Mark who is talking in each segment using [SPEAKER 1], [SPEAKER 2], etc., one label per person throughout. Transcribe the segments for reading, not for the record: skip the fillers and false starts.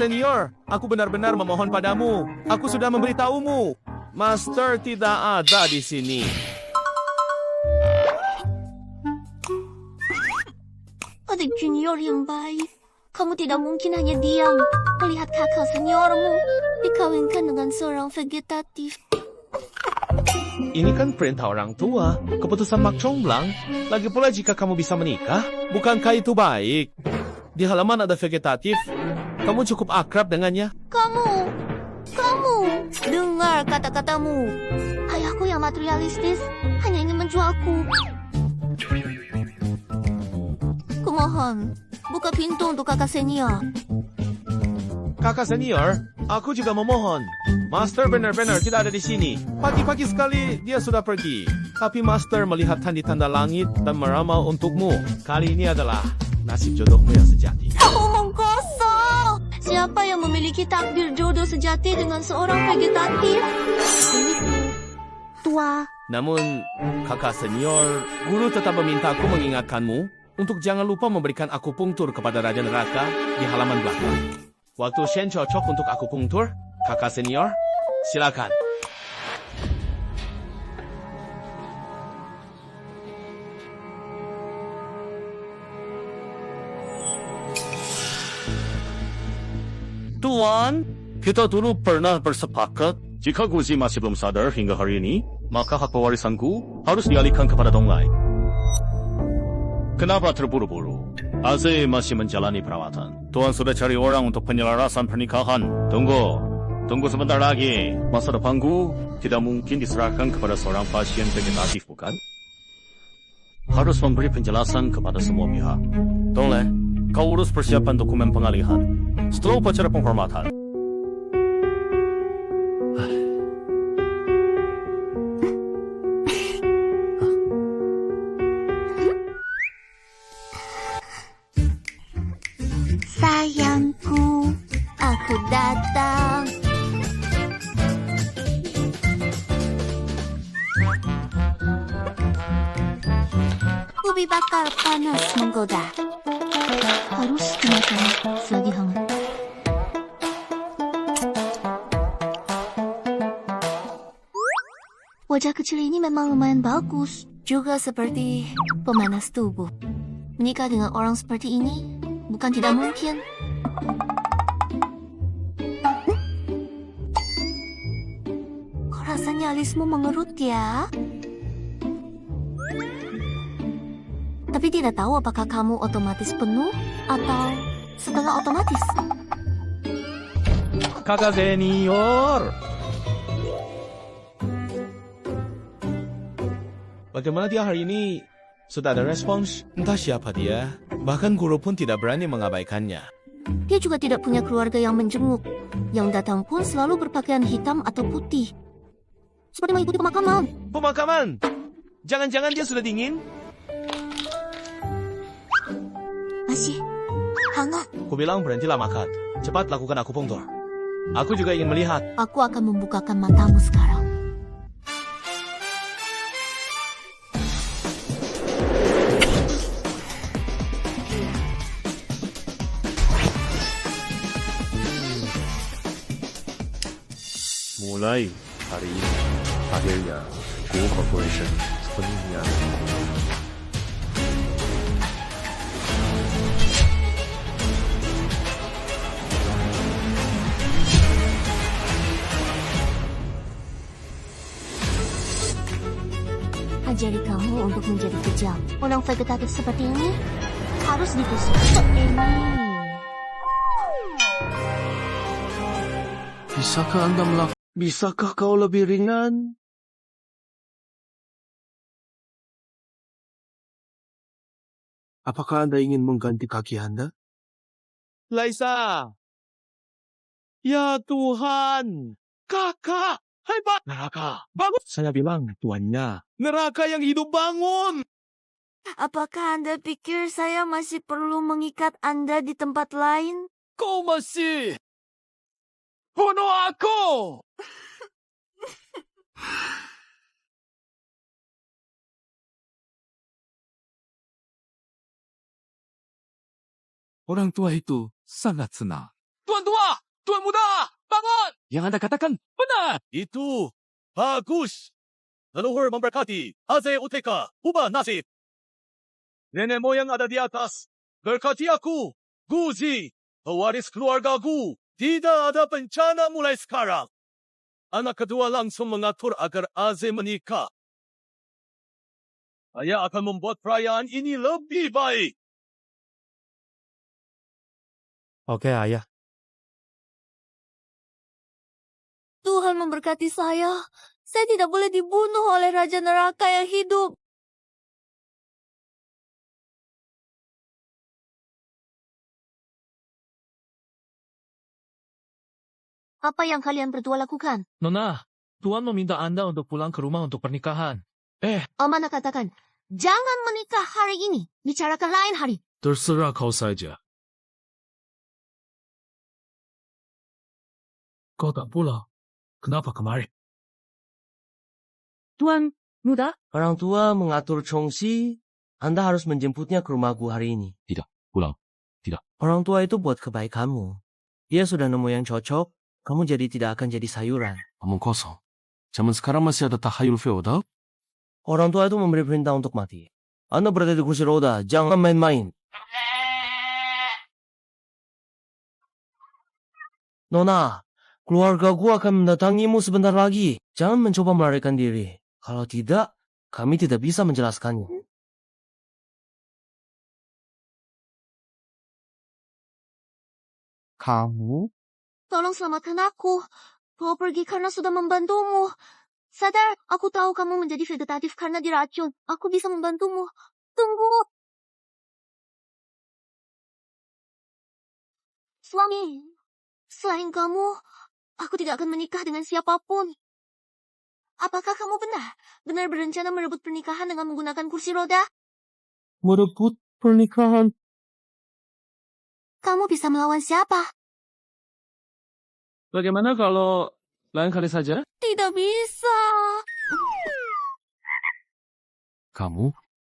[SPEAKER 1] senior, aku benar-benar memohon padamu. Aku sudah memberitahumu. Master tidak ada di sini.
[SPEAKER 2] Adik junior yang baik, kamu tidak mungkin hanya diam melihat kakak seniormu dikawinkan dengan seorang vegetatif.
[SPEAKER 1] Ini kan perintah orang tua, keputusan Mak Comblang. Lagi pula jika kamu bisa menikah, bukankah itu baik? Di halaman ada vegetatif, kamu cukup akrab dengannya.
[SPEAKER 2] Kamu, dengar kata-katamu. Ayahku yang materialistis hanya ingin menjualku. Kumohon, buka pintu untuk kakak senior.
[SPEAKER 1] Kakak senior, aku juga memohon. Master benar-benar tidak ada di sini. Pagi-pagi sekali dia sudah pergi. Tapi Master melihat tanda-tanda langit dan meramal untukmu. Kali ini adalah nasib jodohmu yang sejati.
[SPEAKER 2] Omong kosong. Siapa yang memiliki takdir jodoh sejati dengan seorang vegetatif? Itu tua.
[SPEAKER 1] Namun, kakak senior, guru tetap meminta aku mengingatkanmu untuk jangan lupa memberikan akupunktur kepada Raja Neraka di halaman belakang. Waktu Shen cocok untuk akupunktur, kakak senior, silakan. Tuan, kita dulu pernah bersepakat,
[SPEAKER 3] jika Guzi masih belum sadar hingga hari ini, maka hak pewarisanku harus dialihkan kepada Dong Lai. Kenapa terburu-buru? Aze masih menjalani perawatan. Tuan sudah cari orang untuk penyelarasan pernikahan. Tunggu sebentar lagi. Masa depanku tidak mungkin diserahkan kepada seorang pasien vegetatif, bukan? Harus memberi penjelasan kepada semua pihak.
[SPEAKER 1] Dong Lai, kau urus persiapan dokumen pengalihan. Setelah upacara penghormatan.
[SPEAKER 2] Sayangku, aku datang. Ubi bakar panas menggoda. Harus dimakan selagi hangat. Wajah kecil ini memang lumayan bagus. Juga seperti pemanas tubuh. Menikah dengan orang seperti ini bukan tidak mungkin. Kok rasanya alismu mengerut ya? Tapi tidak tahu apakah kamu otomatis penuh atau setengah otomatis.
[SPEAKER 1] Kakak senior. Bagaimana dia hari ini? Sudah ada respons? Entah siapa dia. Bahkan guru pun tidak berani mengabaikannya.
[SPEAKER 2] Dia juga tidak punya keluarga yang menjenguk. Yang datang pun selalu berpakaian hitam atau putih. Seperti mengikuti pemakaman.
[SPEAKER 1] Pemakaman? Jangan-jangan dia sudah dingin?
[SPEAKER 2] Masih hangat.
[SPEAKER 1] Kubilang berhentilah makan. Cepat lakukan akupunktur. Aku juga ingin melihat.
[SPEAKER 2] Aku akan membukakan matamu sekarang.
[SPEAKER 3] Mulai hari ini, akhirnya Go Corporation sepenuhnya.
[SPEAKER 2] Ajari kamu untuk menjadi kejam. Orang vegetatif seperti ini harus ditusuk. Ini.
[SPEAKER 4] Bisakah kau lebih ringan? Apakah Anda ingin mengganti kaki Anda?
[SPEAKER 1] Laisa! Ya Tuhan! Kakak! Hebat!
[SPEAKER 4] Neraka.
[SPEAKER 1] Bangun!
[SPEAKER 4] Saya bilang tuannya.
[SPEAKER 1] Neraka yang hidup bangun!
[SPEAKER 2] Apakah Anda pikir saya masih perlu mengikat Anda di tempat lain?
[SPEAKER 1] Kau masih... bunuh aku!
[SPEAKER 5] Orang tua itu sangat senang.
[SPEAKER 1] Tuan tua! Tuan muda! Bangun!
[SPEAKER 5] Yang Anda katakan benar.
[SPEAKER 1] Itu bagus. Leluhur memberkati. Haze Uteka, ubah nasib. Nenek moyang ada di atas. Berkati aku, Guzi, pewaris keluargaku. Tidak ada bencana mulai sekarang. Anak kedua langsung mengatur agar Aze menikah. Saya akan membuat perayaan ini lebih baik.
[SPEAKER 4] Oke, ayah.
[SPEAKER 2] Tuhan memberkati saya. Saya tidak boleh dibunuh oleh Raja Neraka yang hidup. Apa yang kalian berdua lakukan?
[SPEAKER 5] Nona, Tuan meminta Anda untuk pulang ke rumah untuk pernikahan.
[SPEAKER 2] Omana katakan, jangan menikah hari ini. Bicarakan lain hari.
[SPEAKER 5] Terserah kau saja. Kau tak pulang. Kenapa kemarin?
[SPEAKER 6] Tuan muda,
[SPEAKER 7] Orang tua mengatur Chongxi, Anda harus menjemputnya ke rumahku hari ini.
[SPEAKER 5] Tidak, pulang.
[SPEAKER 7] Orang tua itu buat kebaikanmu. Dia sudah nemu yang cocok, kamu jadi tidak akan jadi sayuran.
[SPEAKER 5] Omong kosong. Zaman sekarang masih ada tahayul feodal?
[SPEAKER 7] Orang tua itu memberi perintah untuk mati. Anda berada di kursi roda, jangan main-main. Nona, keluarga gua akan mendatangimu sebentar lagi. Jangan mencoba melarikan diri. Kalau tidak, kami tidak bisa menjelaskannya.
[SPEAKER 4] Kamu?
[SPEAKER 2] Tolong selamatkan aku. Kau pergi karena sudah membantumu. Sadar, aku tahu kamu menjadi vegetatif karena diracun. Aku bisa membantumu. Tunggu. Suami, selain kamu, aku tidak akan menikah dengan siapapun. Apakah kamu benar berencana merebut pernikahan dengan menggunakan kursi roda?
[SPEAKER 4] Merebut pernikahan?
[SPEAKER 2] Kamu bisa melawan siapa?
[SPEAKER 5] Bagaimana kalau lain kali saja?
[SPEAKER 2] Tidak bisa.
[SPEAKER 5] Kamu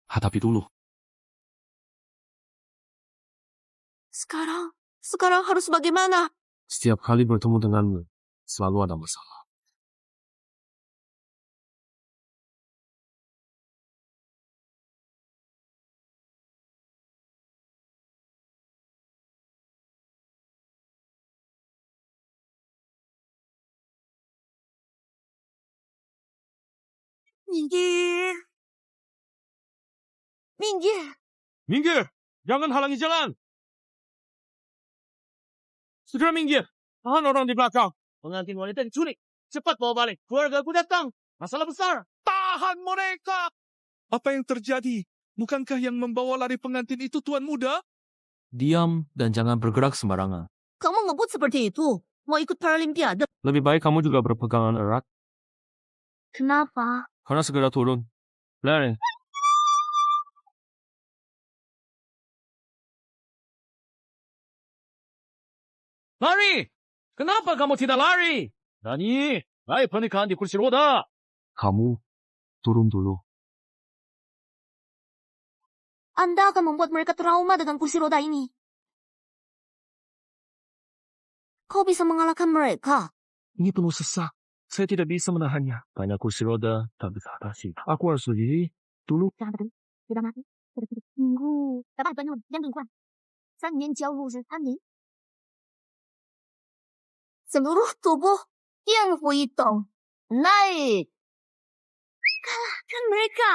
[SPEAKER 5] hadapi dulu.
[SPEAKER 2] Sekarang harus bagaimana?
[SPEAKER 5] Setiap kali bertemu denganmu, selalu ada masalah.
[SPEAKER 2] Minggir.
[SPEAKER 1] Minggir! Jangan halangi jalan! Segera minggir! Tahan orang di belakang! Pengantin wanita diculik! Cepat bawa balik! Keluargaku datang! Masalah besar! Tahan mereka!
[SPEAKER 8] Apa yang terjadi? Bukankah yang membawa lari pengantin itu tuan muda?
[SPEAKER 5] Diam dan jangan bergerak sembarangan.
[SPEAKER 2] Kamu ngebut seperti itu? Mau ikut Paralimpiade?
[SPEAKER 5] Lebih baik kamu juga berpegangan erat,
[SPEAKER 2] Kenapa?
[SPEAKER 5] karena segera turun. Lari. Lari! Kenapa kamu tidak lari?
[SPEAKER 1] Nani, baik pernikahan di kursi roda!
[SPEAKER 5] Kamu turun dulu.
[SPEAKER 2] Anda akan membuat mereka trauma dengan kursi roda ini. Kau bisa mengalahkan mereka.
[SPEAKER 5] Ini penuh sesak. Saya tidak bisa menahannya. Banyak kursi roda, tak bisa atasi. Aku harus berdiri dulu.
[SPEAKER 2] Jangan berhenti. Tidak mati. Tunggu. Dapat bangun. Jangan lingkuan. 3年交入日3年. Seluruh tubuh yang hitam. Naik. Kalahkan mereka.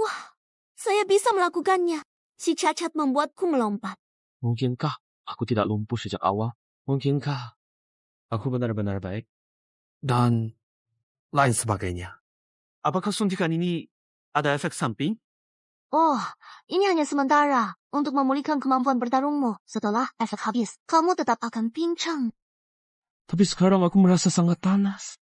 [SPEAKER 2] Wah, saya bisa melakukannya. Si cacat membuatku melompat.
[SPEAKER 5] Mungkinkah aku tidak lumpuh sejak awal?
[SPEAKER 7] Mungkinkah aku benar-benar baik?
[SPEAKER 4] Dan lain sebagainya. Apakah suntikan ini ada efek samping?
[SPEAKER 2] Oh, ini hanya sementara untuk memulihkan kemampuan bertarungmu. Setelah efek habis, kamu tetap akan pincang.
[SPEAKER 5] Tapi sekarang aku merasa sangat panas.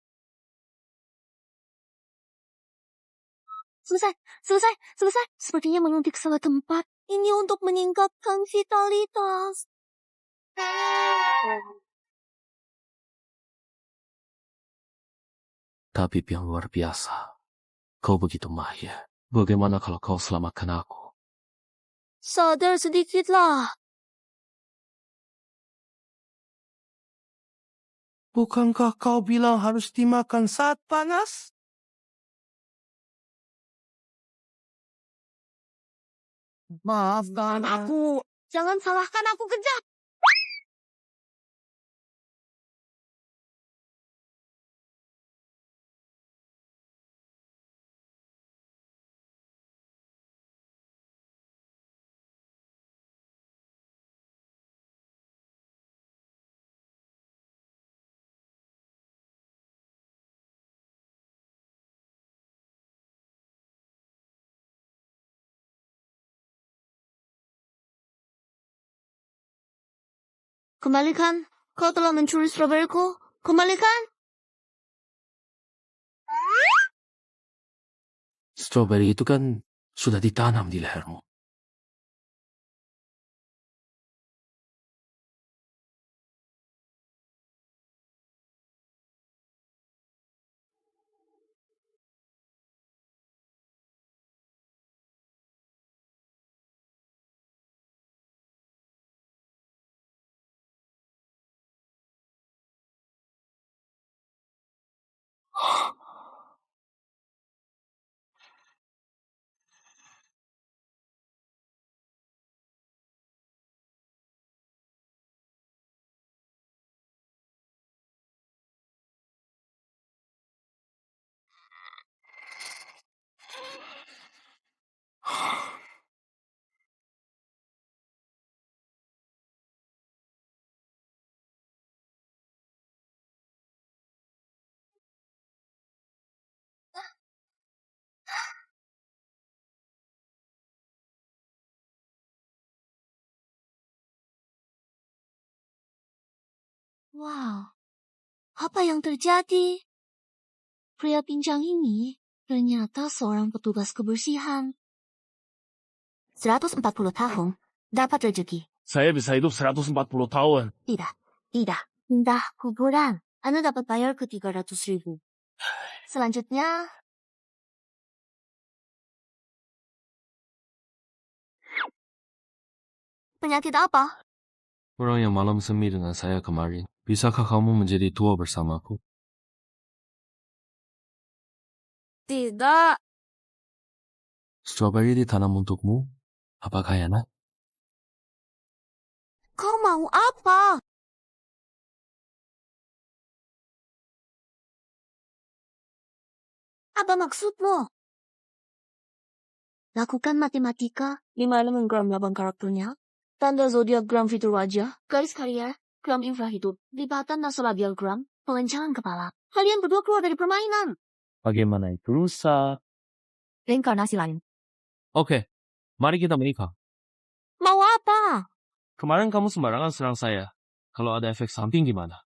[SPEAKER 2] Selesai. Sepertinya menyuntik salah tempat. Ini untuk meningkatkan vitalitas.
[SPEAKER 7] Tabib yang luar biasa. Kau begitu mahir. Bagaimana kalau kau selamatkan aku?
[SPEAKER 2] Sadar sedikitlah.
[SPEAKER 7] Bukankah kau bilang harus dimakan saat panas?
[SPEAKER 2] Maafkan aku. Jangan salahkan aku kejam. Kembalikan. Kau telah mencuri stroberiku. Kembalikan.
[SPEAKER 7] Stroberi itu kan sudah ditanam di lehermu.
[SPEAKER 2] Wow. Apa yang terjadi? Pria pincang ini ternyata seorang petugas kebersihan. 140 tahun dapat rezeki.
[SPEAKER 5] Saya bisa hidup 140 tahun.
[SPEAKER 2] Tidak. Pindah kuburan. Anda dapat bayar ke 300.000. Selanjutnya, penyakit apa?
[SPEAKER 7] Orang yang malam semi dengan saya kemarin. Bisakah kamu menjadi tua bersamaku?
[SPEAKER 2] Tidak.
[SPEAKER 7] Stroberi ditanam untukmu. Apakah enak?
[SPEAKER 2] Kau mau apa? Apa maksudmu? Lakukan matematika 5 elemen gram labang karakternya, tanda zodiak gram fitur wajah, garis karier, gram infrahidup, lipatan nasolabial gram, pelencangan kepala. Kalian berdua keluar dari permainan.
[SPEAKER 5] Bagaimana itu rusak?
[SPEAKER 2] Reinkarnasi lain.
[SPEAKER 5] Oke, mari kita menikah.
[SPEAKER 2] Mau apa?
[SPEAKER 5] Kemarin kamu sembarangan serang saya. Kalau ada efek samping gimana?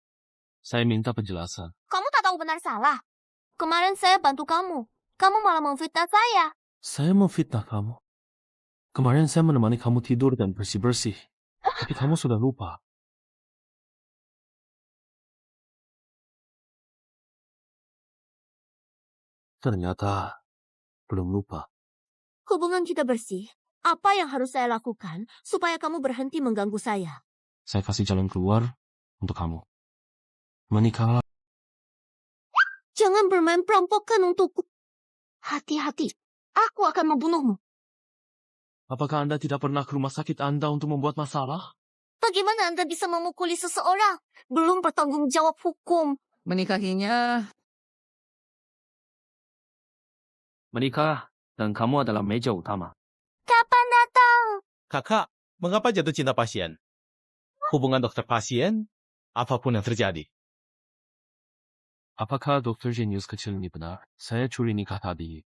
[SPEAKER 5] Saya minta penjelasan.
[SPEAKER 2] Kamu tak tahu benar salah. Kemarin saya bantu kamu. Kamu malah memfitnah saya.
[SPEAKER 7] Saya memfitnah kamu. Kemarin saya menemani kamu tidur dan bersih-bersih. Tapi kamu sudah lupa. Ternyata belum lupa.
[SPEAKER 2] Hubungan kita bersih. Apa yang harus saya lakukan supaya kamu berhenti mengganggu saya?
[SPEAKER 7] Saya kasih jalan keluar untuk kamu. Menikahlah.
[SPEAKER 2] Jangan bermain perampokan untukku. Hati-hati. Aku akan membunuhmu.
[SPEAKER 5] Apakah Anda tidak pernah ke rumah sakit Anda untuk membuat masalah?
[SPEAKER 2] Bagaimana Anda bisa memukuli seseorang? Belum bertanggung jawab hukum.
[SPEAKER 6] Menikahinya.
[SPEAKER 5] Menikah dan kamu adalah meja utama.
[SPEAKER 2] Kapan datang?
[SPEAKER 1] Kakak, mengapa jatuh cinta pasien? Hubungan dokter pasien, apapun yang terjadi.
[SPEAKER 7] Apakah dokter jenius kecil ini benar? Saya curi nikah tadi.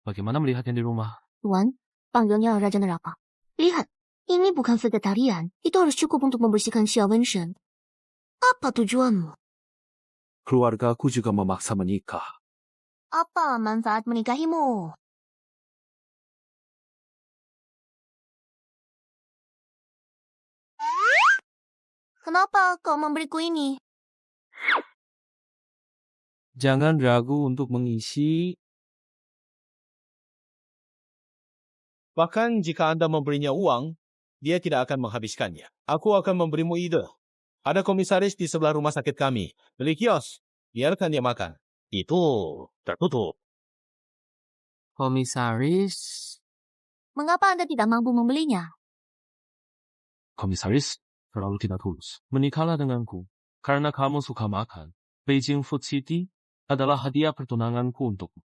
[SPEAKER 7] Bagaimana melihatnya di rumah?
[SPEAKER 2] Tuan, panggilnya Raja Neraka. Lihat, ini bukan vegetarian. Itu harus cukup untuk membersihkan Xia Wenshen. Apa tujuanmu?
[SPEAKER 4] Keluarga aku juga memaksa menikah.
[SPEAKER 2] Apa manfaat menikahimu? Kenapa kau memberiku ini?
[SPEAKER 7] Jangan ragu untuk mengisi.
[SPEAKER 1] Bahkan jika Anda memberinya uang, dia tidak akan menghabiskannya. Aku akan memberimu ide. Ada komisaris di sebelah rumah sakit kami. Beli kios. Biarkan dia makan. Itu tertutup.
[SPEAKER 7] Komisaris.
[SPEAKER 2] Mengapa Anda tidak mampu membelinya?
[SPEAKER 5] Komisaris, terlalu tidak tulus. Menikahlah denganku, karena kamu suka makan. Beijing Food City adalah hadiah pertunanganku untukmu.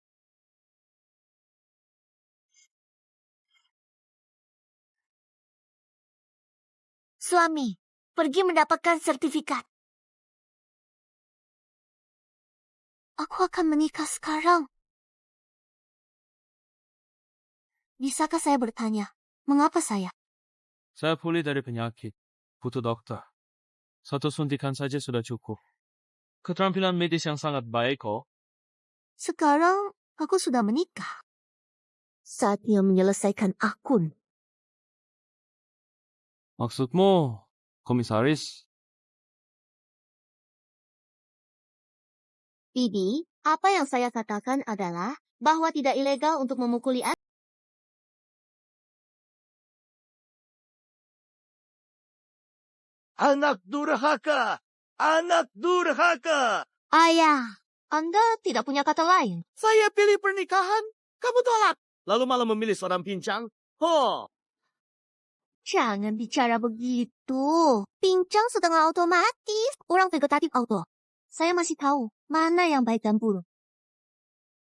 [SPEAKER 2] Suami, pergi mendapatkan sertifikat. Aku akan menikah sekarang. Bisakah saya bertanya, mengapa saya?
[SPEAKER 5] Saya pulih dari penyakit. Butuh dokter. Satu suntikan saja sudah cukup. Keterampilan medis yang sangat baik kok.
[SPEAKER 2] Sekarang aku sudah menikah. Saatnya menyelesaikan akun.
[SPEAKER 5] Maksudmu, komisaris?
[SPEAKER 2] Bibi, apa yang saya katakan adalah bahwa tidak ilegal untuk memukuli anak.
[SPEAKER 4] Anak durhaka! Anak durhaka!
[SPEAKER 2] Ayah, Anda tidak punya kata lain.
[SPEAKER 4] Saya pilih pernikahan, kamu tolak. Lalu malah memilih seorang pincang?
[SPEAKER 2] Jangan bicara begitu. Pincang setengah otomatis. Orang vegetatif auto. Saya masih tahu mana yang baik dan buruk.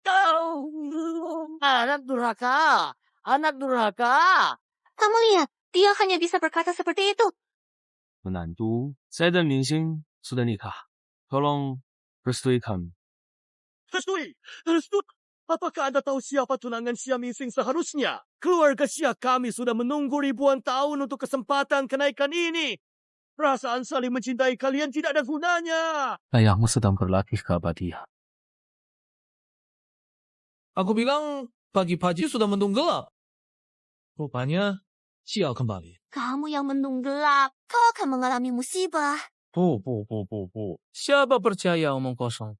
[SPEAKER 4] Kau! Anak durhaka! Anak durhaka!
[SPEAKER 2] Kamu lihat, dia hanya bisa berkata seperti itu.
[SPEAKER 5] Menantu, saya dan Mingxing sudah nikah. Tolong restui kami.
[SPEAKER 4] Restui! Restui! Apakah Anda tahu siapa tunangan Xia Mingxing seharusnya? Keluarga Xia kami sudah menunggu ribuan tahun untuk kesempatan kenaikan ini. Perasaan saling mencintai kalian tidak ada gunanya.
[SPEAKER 5] Ayahmu sedang berlatih keabadian.
[SPEAKER 8] Aku bilang pagi-pagi sudah mendung gelap. Rupanya sial kembali.
[SPEAKER 2] Kamu yang mendung gelap. Kau akan mengalami musibah.
[SPEAKER 8] Bu. Siapa percaya omong kosong?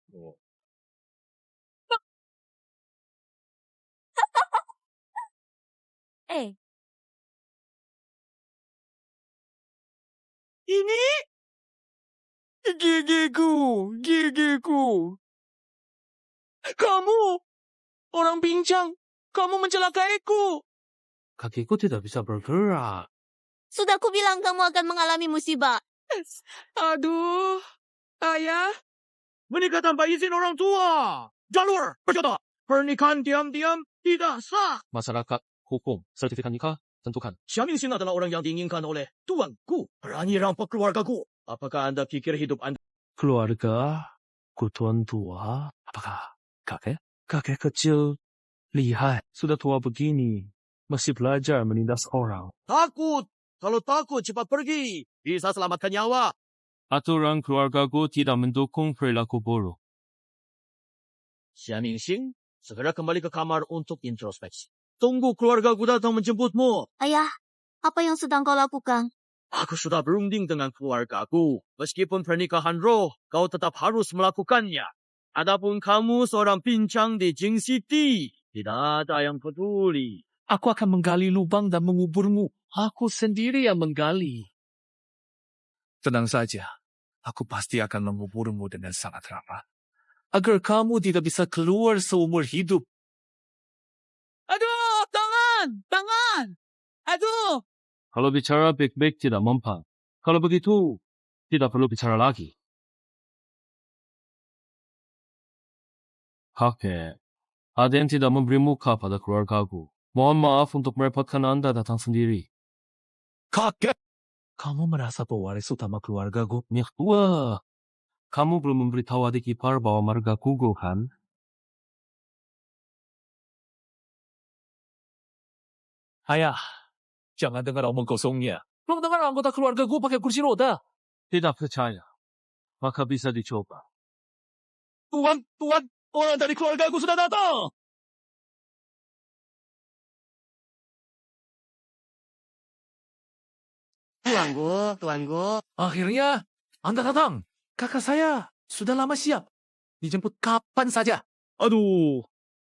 [SPEAKER 4] Ini? Gigiku.
[SPEAKER 8] Kamu! Orang pincang! Kamu mencelakaiku!
[SPEAKER 7] Kakiku tidak bisa bergerak.
[SPEAKER 2] Sudah kubilang kamu akan mengalami musibah.
[SPEAKER 8] Aduh, ayah.
[SPEAKER 4] Menikah tanpa izin orang tua. Jalur berkata, pernikahan diam-diam tidak sah.
[SPEAKER 5] Masyarakat, hukum, sertifikat nikah, tentukan.
[SPEAKER 4] Xia Mingxing adalah orang yang diinginkan oleh tuanku. Berani rampak keluargaku. Apakah Anda pikir hidup Anda?
[SPEAKER 5] Keluarga, tuan tua, apakah kakek? Kakek kecil, lihai, sudah tua begini, masih belajar menindas orang.
[SPEAKER 4] Takut. Kalau takut, cepat pergi. Bisa selamatkan nyawa.
[SPEAKER 5] Aturan keluargaku tidak mendukung perilaku buruk.
[SPEAKER 4] Xia Mingxing, segera kembali ke kamar untuk introspeksi. Tunggu keluargaku datang menjemputmu.
[SPEAKER 2] Ayah, apa yang sedang kau lakukan?
[SPEAKER 4] Aku sudah berunding dengan keluargaku. Meskipun pernikahan roh, kau tetap harus melakukannya. Adapun kamu seorang pincang di Jing City, tidak ada yang peduli.
[SPEAKER 8] Aku akan menggali lubang dan menguburmu. Aku sendiri yang menggali. Tenang saja. Aku pasti akan menguburmu dengan sangat rapat. Agar kamu tidak bisa keluar seumur hidup. Aduh, tangan! Aduh!
[SPEAKER 5] Kalau bicara baik-baik tidak mempan. Kalau begitu, tidak perlu bicara lagi. Kakek, ada yang tidak memberi muka pada keluargaku. Mohon maaf untuk merepotkan Anda datang sendiri.
[SPEAKER 8] Kakek! Kamu merasa pewaris utama keluargaku?
[SPEAKER 5] Wah, kamu belum memberitahu adik ipar bahwa marga gugur kan?
[SPEAKER 8] Ayah, jangan dengar omong kosongnya. Belum dengar anggota keluargaku pakai kursi roda.
[SPEAKER 5] Tidak percaya. Maka bisa dicoba.
[SPEAKER 8] Tuan, orang dari keluargaku sudah datang.
[SPEAKER 4] Tuanku.
[SPEAKER 8] Akhirnya, Anda datang. Kakak saya sudah lama siap. Dijemput kapan saja.
[SPEAKER 4] Aduh,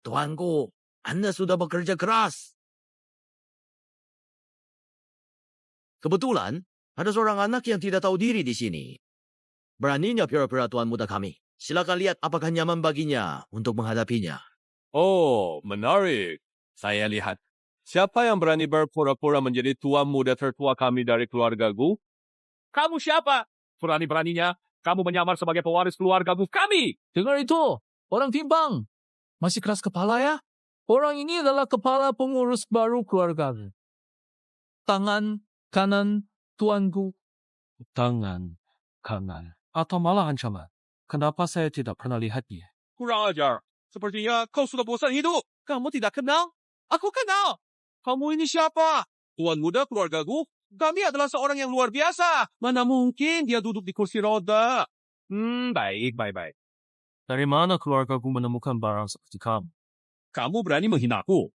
[SPEAKER 4] tuanku, Anda sudah bekerja keras. Kebetulan, ada seorang anak yang tidak tahu diri di sini. Beraninya pura-pura tuan muda kami. Silakan lihat apakah nyaman baginya untuk menghadapinya.
[SPEAKER 6] Oh, menarik. Saya lihat. Siapa yang berani berpura-pura menjadi tuan muda tertua kami dari keluargaku?
[SPEAKER 8] Kamu siapa? Berani-beraninya, kamu menyamar sebagai pewaris keluarga kami. Dengar itu, orang timbang. Masih keras kepala ya? Orang ini adalah kepala pengurus baru keluarga. Tangan kanan tuanku.
[SPEAKER 5] Tangan, kanan, atau malah ancaman. Kenapa saya tidak pernah lihatnya?
[SPEAKER 6] Kurang ajar. Sepertinya kau sudah bosan hidup.
[SPEAKER 8] Kamu tidak kenal? Aku kenal.
[SPEAKER 6] Kamu ini siapa? Tuan muda keluargaku? Kami adalah seorang yang luar biasa. Mana mungkin dia duduk di kursi roda? Baik.
[SPEAKER 5] Dari mana keluargaku menemukan barang seperti kamu?
[SPEAKER 6] Kamu berani menghinaku.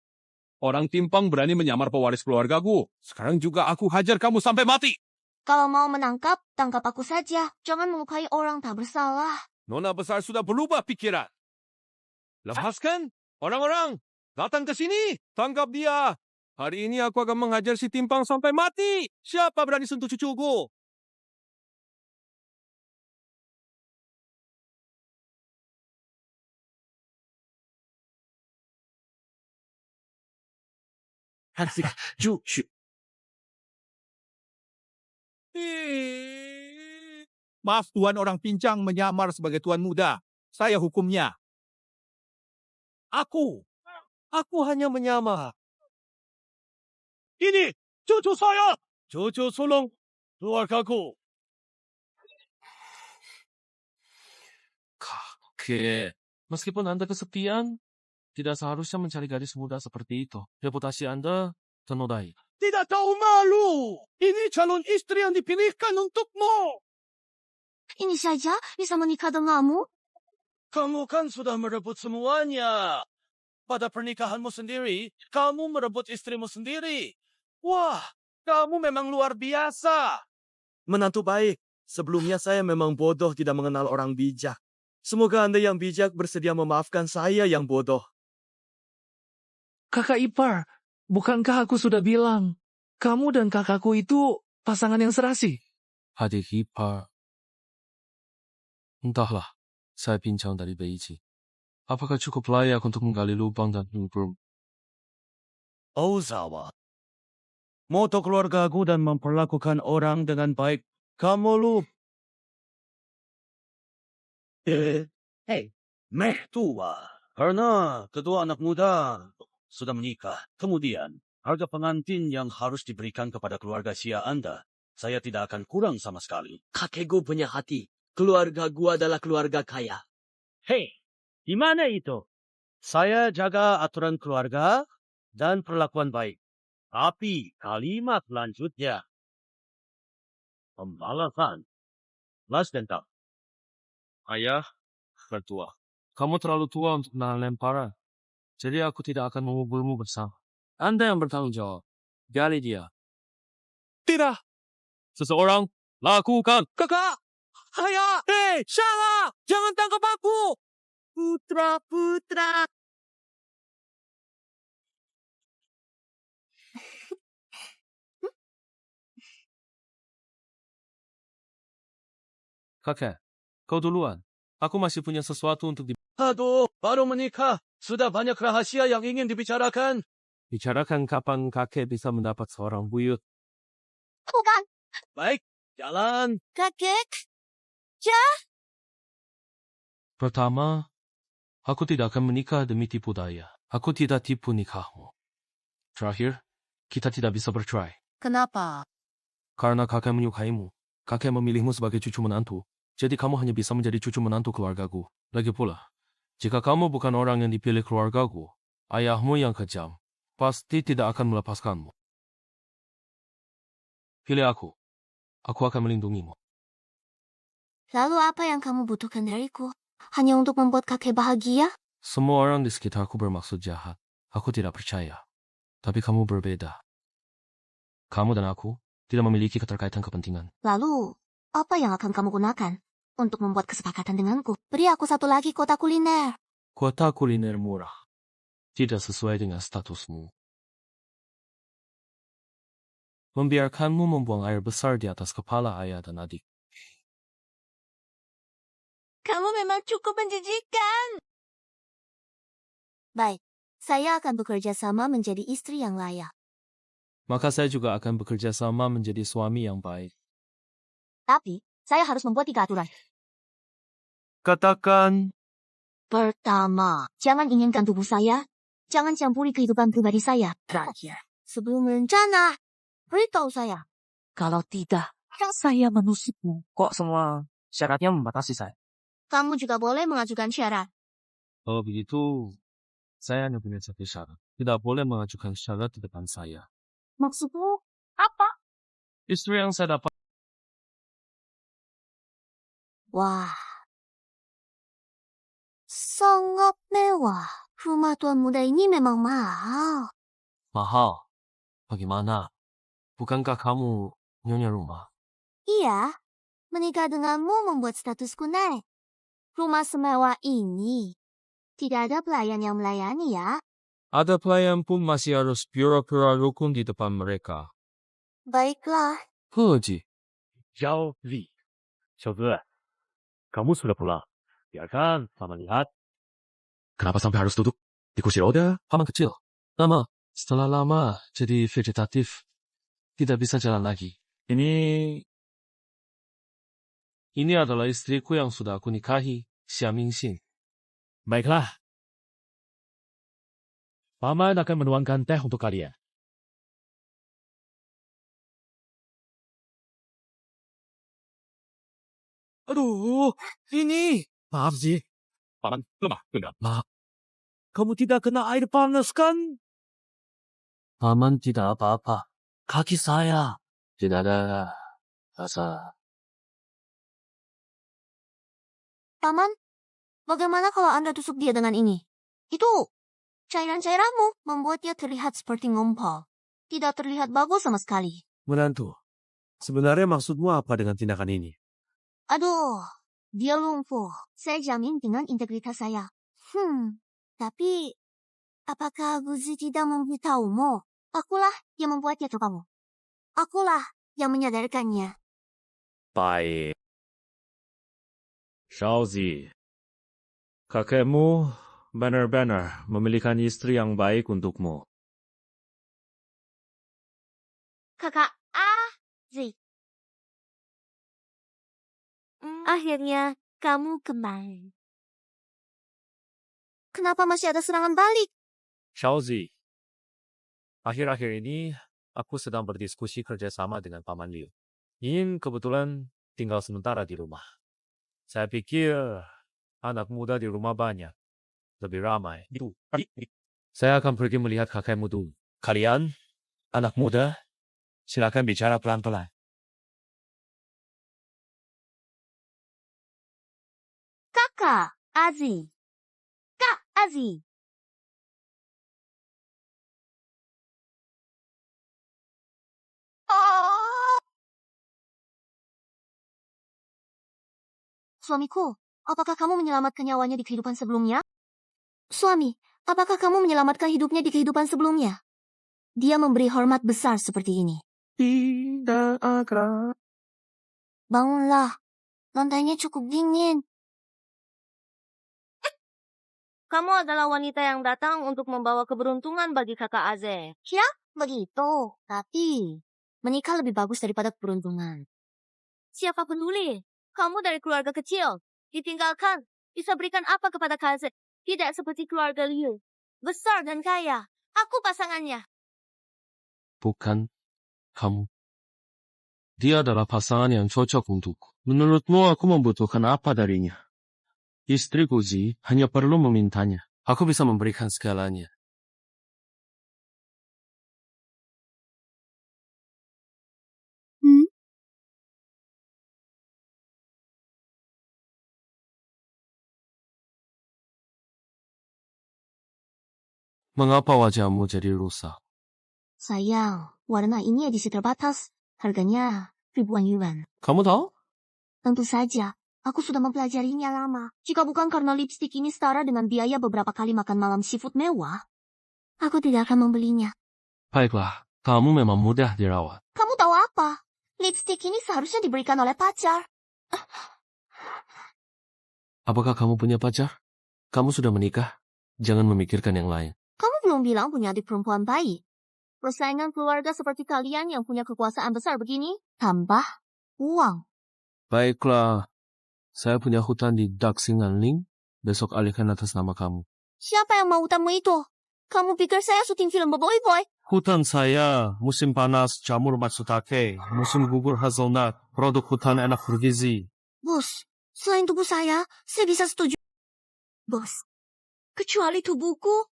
[SPEAKER 6] Orang timpang berani menyamar pewaris keluargaku. Sekarang juga aku hajar kamu sampai mati.
[SPEAKER 2] Kalau mau menangkap, tangkap aku saja. Jangan melukai orang tak bersalah.
[SPEAKER 6] Nona besar sudah berubah pikiran. Lepaskan orang-orang. Datang ke sini. Tangkap dia. Hari ini aku akan menghajar si timpang sampai mati. Siapa berani sentuh cucuku?
[SPEAKER 4] Hasik, cucu.
[SPEAKER 9] Maaf tuan, orang pincang menyamar sebagai tuan muda. Saya hukumnya.
[SPEAKER 4] Aku hanya menyamar.
[SPEAKER 9] Ini cucu saya.
[SPEAKER 4] Cucu sulung keluargaku.
[SPEAKER 5] Kakek, meskipun Anda kesepian, tidak seharusnya mencari gadis muda seperti itu. Reputasi Anda ternodai.
[SPEAKER 9] Tidak tahu malu. Ini calon istri yang dipilihkan untukmu.
[SPEAKER 2] Ini saja bisa menikah denganmu?
[SPEAKER 4] Kamu kan sudah merebut semuanya. Pada pernikahanmu sendiri, kamu merebut istrimu sendiri. Wah, kamu memang luar biasa. Menantu baik, sebelumnya saya memang bodoh tidak mengenal orang bijak. Semoga Anda yang bijak bersedia memaafkan saya yang bodoh.
[SPEAKER 8] Kakak ipar, bukankah aku sudah bilang, kamu dan kakakku itu pasangan yang serasi?
[SPEAKER 5] Adik ipar. Entahlah, saya pincang dari Beijing. Apakah cukup layak untuk menggali lubang dan mengubur?
[SPEAKER 4] Ozawa, moto keluargaku dan memperlakukan orang dengan baik. Kamu lupa. Meh tua. Karena kedua anak muda sudah menikah. Kemudian, harga pengantin yang harus diberikan kepada keluarga Sia Anda, saya tidak akan kurang sama sekali.
[SPEAKER 7] Kakekku punya hati. Keluarga gua adalah keluarga kaya.
[SPEAKER 4] Hei, di mana itu? Saya jaga aturan keluarga dan perlakuan baik. Tapi kalimat selanjutnya, pembalasan, balas dendam.
[SPEAKER 5] Ayah, mertua. Kamu terlalu tua untuk menahan lemparan. Jadi aku tidak akan menguburmu bersama. Anda yang bertanggung jawab. Gali dia.
[SPEAKER 6] Tidak. Seseorang lakukan.
[SPEAKER 9] Kakak! Ayah! Hei, salah! Jangan tangkap aku! Putra.
[SPEAKER 5] Kakek, kau duluan. Aku masih punya sesuatu untuk
[SPEAKER 4] Aduh, baru menikah. Sudah banyak rahasia yang ingin dibicarakan.
[SPEAKER 5] dibicarakan kapan kakek bisa mendapat seorang buyut.
[SPEAKER 2] Bukan,
[SPEAKER 4] Baik, jalan.
[SPEAKER 2] kakek.
[SPEAKER 5] Pertama, aku tidak akan menikah demi tipu daya. Aku tidak tipu nikahmu. Terakhir, kita tidak bisa bercerai.
[SPEAKER 2] Kenapa?
[SPEAKER 5] Karena kakek menyukaimu. Kakek memilihmu sebagai cucu menantu. Jadi kamu hanya bisa menjadi cucu menantu keluargaku. Lagi pula, jika kamu bukan orang yang dipilih keluargaku, ayahmu yang kejam pasti tidak akan melepaskanmu. Pilih aku. Aku akan melindungimu.
[SPEAKER 2] Lalu apa yang kamu butuhkan dariku? Hanya untuk membuat kakek bahagia?
[SPEAKER 5] Semua orang di sekitarku bermaksud jahat. Aku tidak percaya. Tapi kamu berbeda. Kamu dan aku tidak memiliki keterkaitan kepentingan.
[SPEAKER 2] Lalu, apa yang akan kamu gunakan untuk membuat kesepakatan denganku? Beri aku satu lagi kota kuliner.
[SPEAKER 5] Kota kuliner murah. Tidak sesuai dengan statusmu. Membiarkanmu membuang air besar di atas kepala ayah dan adik.
[SPEAKER 2] Kamu memang cukup menjijikan. Baik, saya akan bekerja sama menjadi istri yang layak.
[SPEAKER 5] Maka saya juga akan bekerja sama menjadi suami yang baik.
[SPEAKER 2] Tapi, saya harus membuat 3 aturan.
[SPEAKER 7] Katakan,
[SPEAKER 2] Pertama, jangan inginkan tubuh saya. Jangan campuri kehidupan pribadi saya. Terakhir, sebelum berencana, beritahu saya. Kalau tidak,
[SPEAKER 7] saya menusukmu. Kok semua syaratnya membatasi saya?
[SPEAKER 2] kamu juga boleh mengajukan syarat.
[SPEAKER 5] Kalau begitu, saya hanya punya satu syarat. Tidak boleh mengajukan syarat di depan saya.
[SPEAKER 2] Maksudmu apa?
[SPEAKER 5] Istri yang saya dapat
[SPEAKER 2] Wah, sangat mewah. Rumah tuan muda ini memang mahal.
[SPEAKER 5] mahal. Bagaimana? Bukankah kamu nyonya rumah?
[SPEAKER 2] Iya, menikah denganmu membuat statusku naik. Rumah semewah ini tidak ada pelayan yang melayani ya.
[SPEAKER 5] Ada pelayan pun masih harus pura-pura rukun di depan mereka.
[SPEAKER 2] Baiklah.
[SPEAKER 5] Haji,
[SPEAKER 3] Zhao Li. 小子, kamu sudah pulang. Biarkan paman lihat. Kenapa sampai harus duduk di kursi roda?
[SPEAKER 5] paman kecil. Setelah lama jadi vegetatif. Tidak bisa jalan lagi. Ini adalah istriku yang sudah aku nikahi, Xia Mingxin.
[SPEAKER 3] Baiklah. Paman akan menuangkan teh untuk kalian.
[SPEAKER 4] Aduh, ini. Maaf, Zi.
[SPEAKER 3] Paman lemah, enggak?
[SPEAKER 4] Kamu tidak kena air panas kan?
[SPEAKER 5] Paman tidak apa-apa. Kaki saya tidak ada rasa.
[SPEAKER 2] Paman, bagaimana kalau Anda tusuk dia dengan ini? Itu, cairan-cairanmu membuat dia terlihat seperti ngompol. Tidak terlihat bagus sama sekali.
[SPEAKER 4] Menantu, sebenarnya maksudmu apa dengan tindakan ini?
[SPEAKER 2] Aduh, dia lumpuh. Saya jamin dengan integritas saya. Tapi, apakah Guzi tidak memberitahumu? Akulah yang membuatnya ke kamu. Akulah yang menyadarkannya.
[SPEAKER 3] Baik. Shaozi, kakekmu benar-benar memilihkan istri yang baik untukmu.
[SPEAKER 2] Kakak Aziz. Akhirnya, kamu kembali. Kenapa masih ada serangan balik?
[SPEAKER 3] Shaozi, akhir-akhir ini aku sedang berdiskusi kerjasama dengan Paman Liu. Ingin kebetulan tinggal sementara di rumah. Saya pikir anak muda di rumah banyak. Lebih ramai. Saya akan pergi melihat kakekmu dulu. Kalian, anak muda, silakan bicara pelan-pelan.
[SPEAKER 2] Kakak Aziz. Kak Aziz. Suamiku, apakah kamu menyelamatkan nyawanya di kehidupan sebelumnya? Suami, apakah kamu menyelamatkan hidupnya di kehidupan sebelumnya? Dia memberi hormat besar seperti ini.
[SPEAKER 7] Tidak akan.
[SPEAKER 2] Bangunlah, lantainya cukup dingin. Kamu adalah wanita yang datang untuk membawa keberuntungan bagi kakak Aze. Ya, begitu. Tapi, menikah lebih bagus daripada keberuntungan. Siapa peduli? Kamu dari keluarga kecil. Ditinggalkan. Bisa berikan apa kepada Kak Aze? Tidak seperti keluarga Liu. Besar dan kaya. Aku pasangannya.
[SPEAKER 5] Bukan kamu. Dia adalah pasangan yang cocok untukku. Menurutmu aku membutuhkan apa darinya? Istri Guzi hanya perlu memintanya. Aku bisa memberikan segalanya. Mengapa wajahmu jadi rusak?
[SPEAKER 2] Sayang, warna ini edisi terbatas. Harganya ribuan yuan.
[SPEAKER 5] Kamu tahu?
[SPEAKER 2] Tentu saja, aku sudah mempelajarinya lama. Jika bukan karena lipstik ini setara dengan biaya beberapa kali makan malam seafood mewah, aku tidak akan membelinya.
[SPEAKER 5] Baiklah, kamu memang mudah dirawat.
[SPEAKER 2] Kamu tahu apa? Lipstik ini seharusnya diberikan oleh pacar.
[SPEAKER 5] Apakah kamu punya pacar? Kamu sudah menikah? Jangan memikirkan yang lain.
[SPEAKER 2] Kamu belum bilang punya adik perempuan baik. Persaingan keluarga seperti kalian yang punya kekuasaan besar begini, tambah uang.
[SPEAKER 5] Baiklah, saya punya hutan di Daxinganling. Besok alihkan atas nama kamu.
[SPEAKER 2] Siapa yang mau utangmu itu? Kamu pikir saya syuting film boy-boy?
[SPEAKER 5] Hutan saya, musim panas, jamur matsutake, musim gugur hazelnut, produk hutan enak bergizi.
[SPEAKER 2] Bos, selain tubuh saya bisa setuju. Bos, kecuali tubuhku,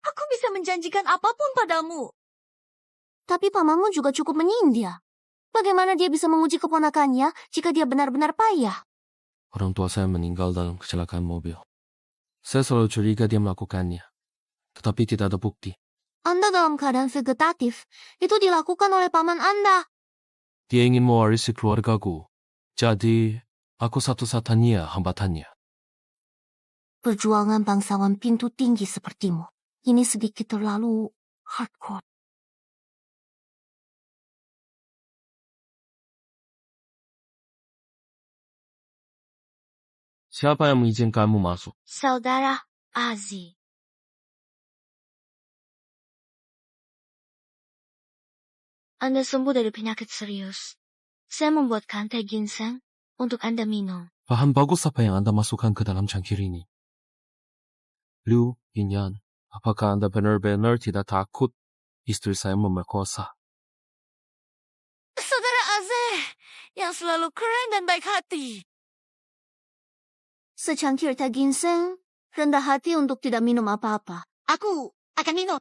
[SPEAKER 2] aku bisa menjanjikan apapun padamu. Tapi pamanmu juga cukup menyindir. Bagaimana dia bisa menguji keponakannya jika dia benar-benar payah?
[SPEAKER 5] Orang tua saya meninggal dalam kecelakaan mobil. Saya selalu curiga dia melakukannya. Tetapi tidak ada bukti.
[SPEAKER 2] Anda dalam keadaan vegetatif. Itu dilakukan oleh paman Anda.
[SPEAKER 5] Dia ingin mewarisi keluargaku. Jadi, aku satu-satunya hambatannya.
[SPEAKER 2] Perjuangan bangsawan pintu tinggi sepertimu. Ini sedikit terlalu hardcore.
[SPEAKER 5] Siapa yang mengizinkanmu masuk?
[SPEAKER 2] Saudara Azi. Anda sembuh dari penyakit serius. Saya membuatkan teh ginseng untuk Anda minum.
[SPEAKER 5] Bahan bagus apa yang Anda masukkan ke dalam cangkir ini? Liu, Yinyan, apakah Anda benar-benar tidak takut istri saya memerkosa?
[SPEAKER 2] Saudara Azi, yang selalu keren dan baik hati. Secangkir teh ginseng, rendah hati untuk tidak minum apa-apa. Aku akan minum.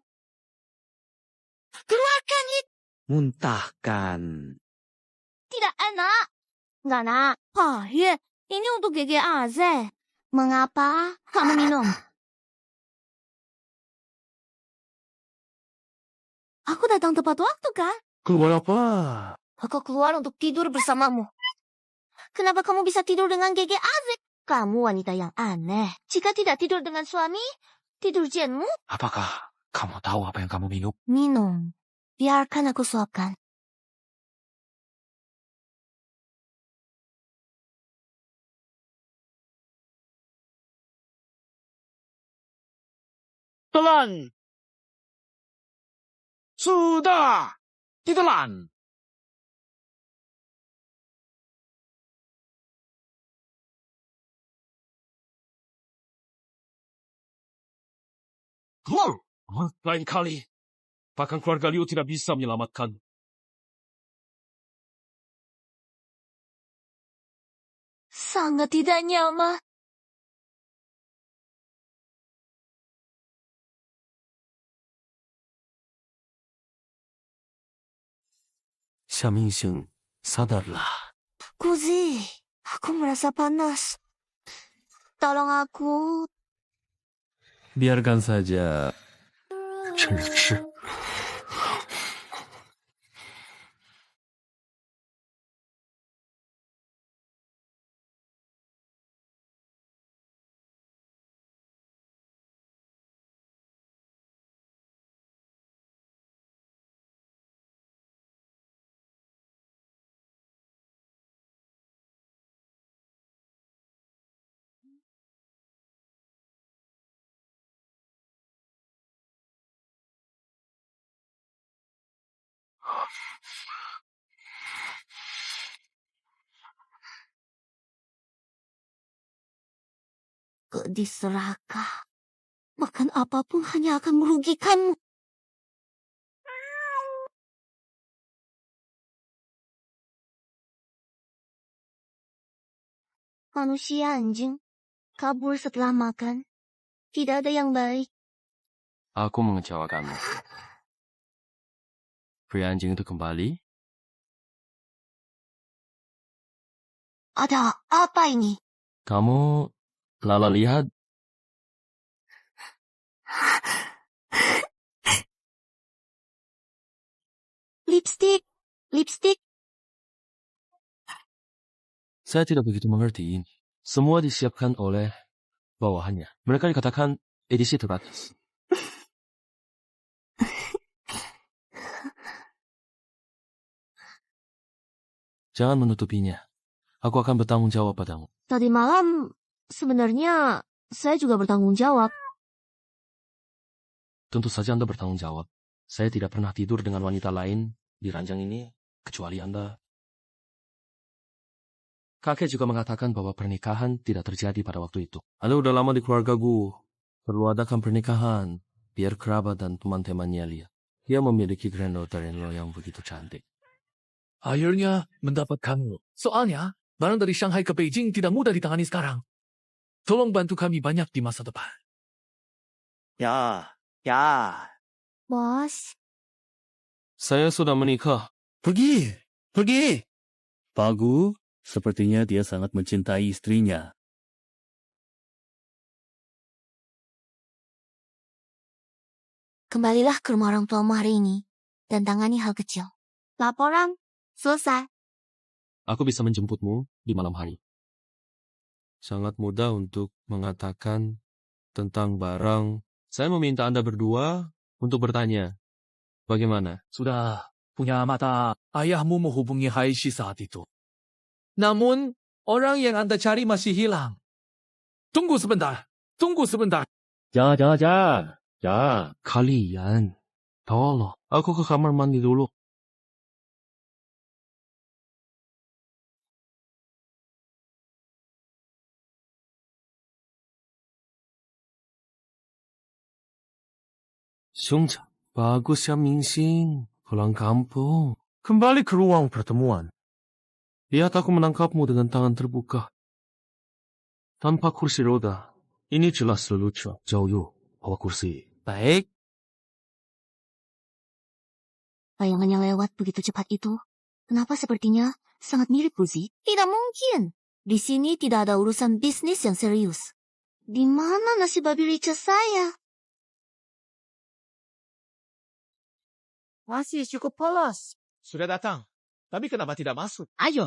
[SPEAKER 2] Keluarkan itu.
[SPEAKER 10] Muntahkan.
[SPEAKER 2] Tidak enak. Nggak nak. Pahit. Ini untuk Gege Aze. Mengapa kamu minum? Aku datang tepat waktu kan?
[SPEAKER 5] Keluar apa?
[SPEAKER 2] Aku keluar untuk tidur bersamamu. Kenapa kamu bisa tidur dengan Gege Aze? Kamu wanita yang aneh. Jika tidak tidur dengan suami, tidur jenmu?
[SPEAKER 10] Apakah kamu tahu apa yang kamu minum?
[SPEAKER 2] Minum. Biarkan aku suapkan.
[SPEAKER 4] Telan! Sudah! Ditelan!
[SPEAKER 5] Lain kali. Bahkan keluarga Liu tidak bisa menyelamatkan.
[SPEAKER 2] Sangat tidak nyaman.
[SPEAKER 5] Xia Mingxing, sadarlah.
[SPEAKER 2] Kuzi, aku merasa panas. Tolong aku.
[SPEAKER 5] Biarkan saja. Cer.
[SPEAKER 2] Gadis serakah. Makan apapun hanya akan merugikanmu. Manusia anjing. Kabur setelah makan. Tidak ada yang baik.
[SPEAKER 5] Aku mengecewakanmu. Pria anjing itu kembali.
[SPEAKER 2] Ada apa ini?
[SPEAKER 5] Kamu Lala lihat.
[SPEAKER 2] Lipstik.
[SPEAKER 5] Saya tidak begitu mengerti ini. Semua disiapkan oleh bawahannya. Mereka dikatakan edisi terbatas. Jangan menutupinya. Aku akan bertanggung jawab padamu.
[SPEAKER 2] Tadi malam, sebenarnya saya juga bertanggung jawab.
[SPEAKER 5] Tentu saja Anda bertanggung jawab. Saya tidak pernah tidur dengan wanita lain di ranjang ini, kecuali Anda. Kakek juga mengatakan bahwa pernikahan tidak terjadi pada waktu itu. Anda udah lama di keluargaku. Perlu adakan pernikahan, biar kerabat dan teman-temannya lihat. Dia memiliki granddaughter-in-law yang begitu cantik.
[SPEAKER 8] Akhirnya mendapat kamu. Soalnya, barang dari Shanghai ke Beijing tidak mudah ditangani sekarang. Tolong bantu kami banyak di masa depan.
[SPEAKER 10] Ya.
[SPEAKER 2] Bos,
[SPEAKER 5] Saya sudah menikah.
[SPEAKER 9] Pergi. Pagu, sepertinya dia sangat mencintai istrinya.
[SPEAKER 2] kembalilah ke rumah orang tuamu hari ini dan tangani hal kecil. Laporan selesai.
[SPEAKER 5] Aku bisa menjemputmu di malam hari. Sangat mudah untuk mengatakan tentang barang. Saya meminta Anda berdua untuk bertanya. Bagaimana?
[SPEAKER 8] Sudah punya mata. Ayahmu menghubungi Haishi saat itu. Namun, orang yang Anda cari masih hilang. Tunggu sebentar.
[SPEAKER 5] Kalian, tolong. Aku ke kamar mandi dulu. Sungja, bagus ya Mingsing. Pulang kampung. Kembali ke ruang pertemuan. Lihat aku menangkapmu dengan tangan terbuka. Tanpa kursi roda. Ini jelas lelucon. Jauh yuk, bawa kursi. Baik.
[SPEAKER 2] Bayangannya lewat begitu cepat itu. Kenapa sepertinya sangat mirip Buzi? Tidak mungkin. Di sini tidak ada urusan bisnis yang serius. Di mana nasi babi rica saya?
[SPEAKER 4] Masih cukup polos.
[SPEAKER 1] Sudah datang. Tapi kenapa tidak masuk?
[SPEAKER 4] Ayo.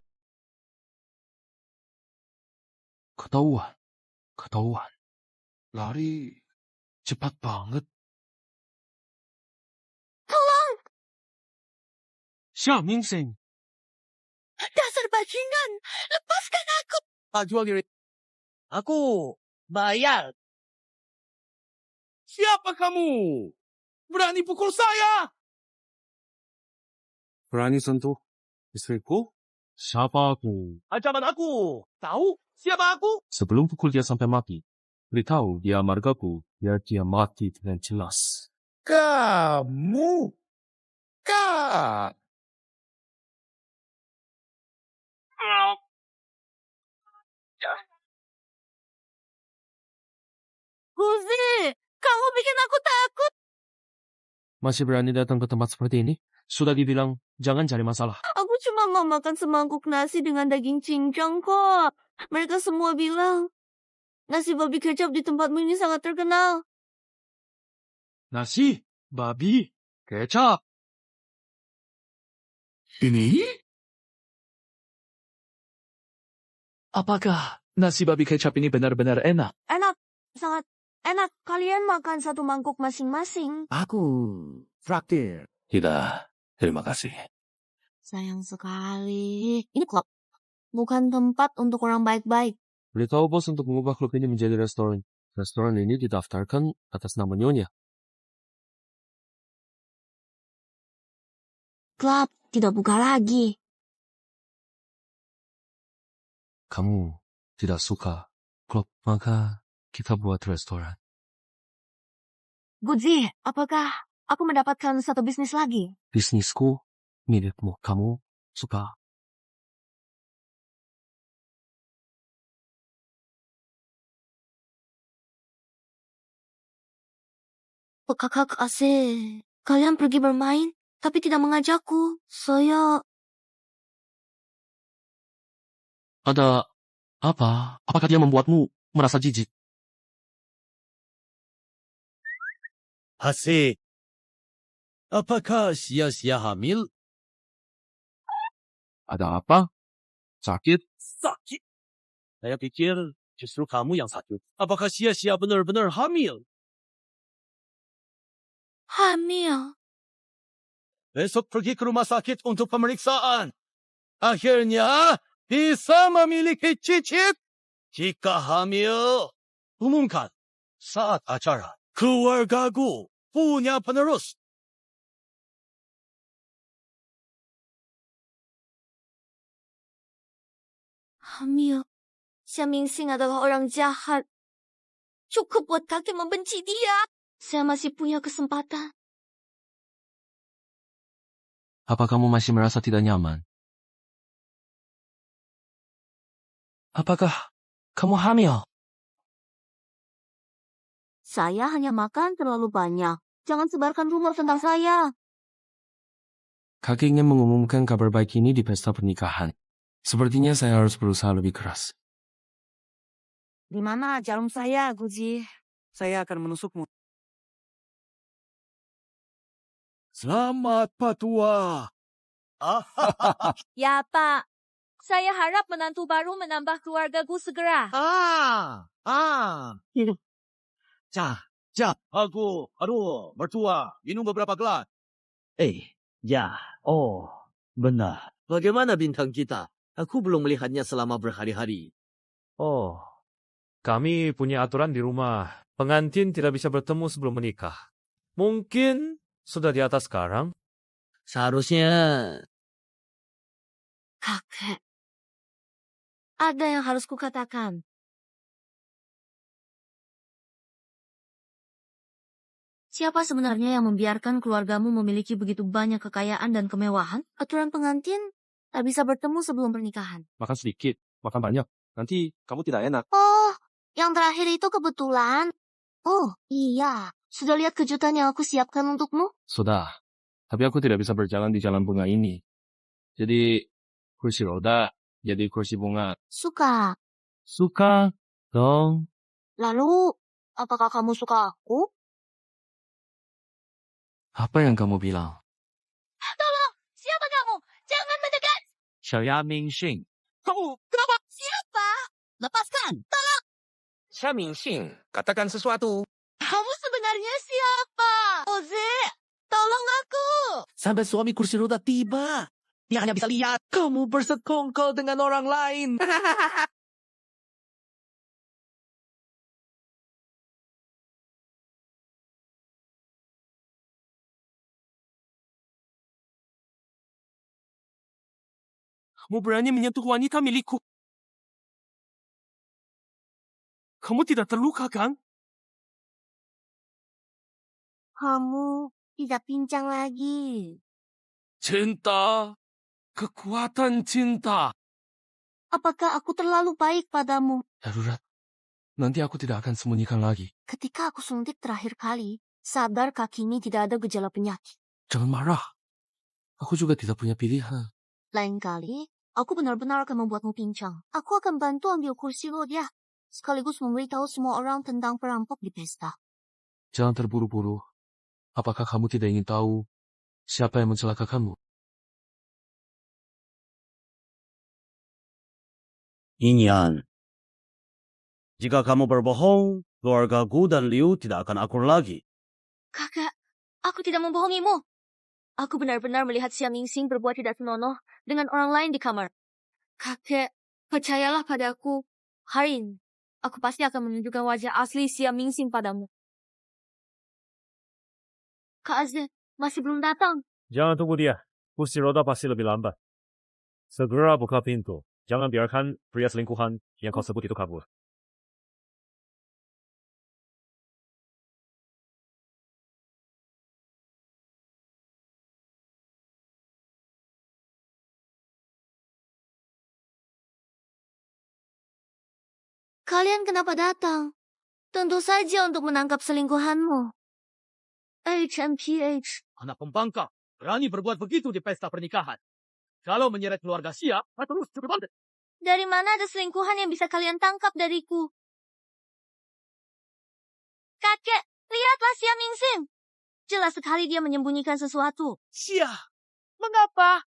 [SPEAKER 5] Ketahuan. Lari cepat banget.
[SPEAKER 2] Tolong!
[SPEAKER 5] Xia Mingsing.
[SPEAKER 2] Dasar bajingan! Lepaskan aku!
[SPEAKER 4] Jual diri. Aku bayar. Siapa kamu? Berani pukul saya?
[SPEAKER 5] Berani sentuh istriku? Siapa aku?
[SPEAKER 4] Ancaman aku. Tahu siapa aku?
[SPEAKER 5] Sebelum pukul dia sampai mati, beritahu dia margaku, biar dia mati dengan jelas.
[SPEAKER 9] Kamu? Kak!
[SPEAKER 2] Buzi! Kamu bikin aku takut!
[SPEAKER 5] Masih berani datang ke tempat seperti ini? Sudah dibilang, jangan cari masalah.
[SPEAKER 2] Aku cuma mau makan semangkuk nasi dengan daging cincang kok. Mereka semua bilang, nasi babi kecap di tempatmu ini sangat terkenal.
[SPEAKER 5] Nasi, babi, kecap.
[SPEAKER 9] Ini?
[SPEAKER 8] Apakah nasi babi kecap ini benar-benar enak?
[SPEAKER 2] Enak, sangat enak. Kalian makan satu mangkuk masing-masing.
[SPEAKER 9] Aku traktir.
[SPEAKER 5] Tidak, terima kasih.
[SPEAKER 2] Sayang sekali. Ini klub, bukan tempat untuk orang baik-baik.
[SPEAKER 5] Beritahu bos untuk mengubah klub ini menjadi restoran. Restoran ini didaftarkan atas nama Nyonya.
[SPEAKER 2] Klub tidak buka lagi.
[SPEAKER 5] Kamu tidak suka klub, maka kita buat restoran.
[SPEAKER 2] Buzi, apakah aku mendapatkan satu bisnis lagi?
[SPEAKER 5] Bisnisku milikmu. Kamu suka?
[SPEAKER 2] Kakak Ase, kalian pergi bermain, tapi tidak mengajakku. Saya...
[SPEAKER 5] Ada apa? Apakah dia membuatmu merasa jijik?
[SPEAKER 4] Asik. Apakah sia-sia hamil?
[SPEAKER 5] Ada apa?
[SPEAKER 8] Sakit?
[SPEAKER 4] Sakit. Saya pikir justru kamu yang sakit. Apakah Sia benar-benar hamil?
[SPEAKER 2] Hamil.
[SPEAKER 4] Besok pergi ke rumah sakit untuk pemeriksaan. Akhirnya bisa memiliki cicit. Jika hamil, umumkan saat acara. Keluargaku punya penerus.
[SPEAKER 2] Hamil. Xia Mingxing adalah orang jahat. Cukup buat kakek membenci dia. Saya masih punya kesempatan.
[SPEAKER 5] Apa kamu masih merasa tidak nyaman? Apakah kamu hamil?
[SPEAKER 2] Saya hanya makan terlalu banyak. Jangan sebarkan rumor tentang saya.
[SPEAKER 5] Kakek ingin mengumumkan kabar baik ini di pesta pernikahan. Sepertinya saya harus berusaha lebih keras.
[SPEAKER 11] Di mana jarum saya, Guji? Saya akan menusukmu.
[SPEAKER 4] Selamat patua.
[SPEAKER 12] Ya, Pak. Saya harap menantu baru menambah keluargaku segera.
[SPEAKER 4] Aduh, mertua, minum beberapa gelas.
[SPEAKER 10] Ya. Oh, benar.
[SPEAKER 4] Bagaimana bintang kita? Aku belum melihatnya selama berhari-hari.
[SPEAKER 13] Oh, kami punya aturan di rumah. Pengantin tidak bisa bertemu sebelum menikah. Mungkin sudah di atas sekarang.
[SPEAKER 7] Seharusnya...
[SPEAKER 2] Kakek. Ada yang harus kukatakan. Siapa sebenarnya yang membiarkan keluargamu memiliki begitu banyak kekayaan dan kemewahan? Aturan pengantin tak bisa bertemu sebelum pernikahan.
[SPEAKER 5] Makan sedikit, makan banyak. Nanti kamu tidak enak.
[SPEAKER 2] Oh, yang terakhir itu kebetulan. Oh, iya. Sudah lihat kejutan yang aku siapkan untukmu?
[SPEAKER 5] Sudah. Tapi aku tidak bisa berjalan di jalan bunga ini. Jadi, kursi roda jadi kursi bunga.
[SPEAKER 2] Suka.
[SPEAKER 5] Suka dong.
[SPEAKER 2] Lalu, apakah kamu suka aku?
[SPEAKER 5] Apa yang kamu bilang?
[SPEAKER 12] Tolong! Siapa kamu? Jangan mendekat!
[SPEAKER 8] Xiao Mingxing.
[SPEAKER 11] Kamu, kenapa?
[SPEAKER 12] Siapa? Lepaskan! Tolong!
[SPEAKER 11] Xia Mingxing, katakan sesuatu.
[SPEAKER 12] Kamu sebenarnya siapa? Oze, tolong aku!
[SPEAKER 11] Sampai suami kursi roda tiba. Dia hanya bisa lihat kamu bersekongkol dengan orang lain.
[SPEAKER 5] Kamu berani menyentuh wanita milikku. Kamu tidak terluka, kan?
[SPEAKER 2] Kamu tidak pincang lagi.
[SPEAKER 5] Cinta. Kekuatan cinta.
[SPEAKER 2] Apakah aku terlalu baik padamu?
[SPEAKER 5] Darurat. Nanti aku tidak akan sembunyikan lagi.
[SPEAKER 2] Ketika aku suntik terakhir kali, sadar kakinya tidak ada gejala penyakit.
[SPEAKER 5] Jangan marah. Aku juga tidak punya pilihan.
[SPEAKER 2] Lain kali, aku benar-benar akan membuatmu pincang. Aku akan bantu ambil kursi roda, sekaligus memberitahu semua orang tentang perampok di pesta.
[SPEAKER 5] Jangan terburu-buru. Apakah kamu tidak ingin tahu siapa yang mencelakakanmu?
[SPEAKER 10] Inyan. Jika kamu berbohong, keluargaku dan Liu tidak akan akur lagi.
[SPEAKER 2] Kakak, aku tidak membohongimu. Aku benar-benar melihat Xia Mingxing berbuat tidak senonoh dengan orang lain di kamar. Kakek, percayalah padaku. Hari ini, aku pasti akan menunjukkan wajah asli Xia Mingxing padamu. Kak Azze, masih belum datang.
[SPEAKER 13] Jangan tunggu dia. Kursi roda pasti lebih lambat. Segera buka pintu. Jangan biarkan pria selingkuhan yang kau sebut itu kabur.
[SPEAKER 2] Kalian kenapa datang? Tentu saja untuk menangkap selingkuhanmu. HMPH.
[SPEAKER 4] Anak pembangkang, berani berbuat begitu di pesta pernikahan. Kalau menyeret keluarga Sia, terus cepat.
[SPEAKER 2] Dari mana ada selingkuhan yang bisa kalian tangkap dariku? Kakek, lihatlah Xia Mingxing. Jelas sekali dia menyembunyikan sesuatu.
[SPEAKER 11] Sia, mengapa?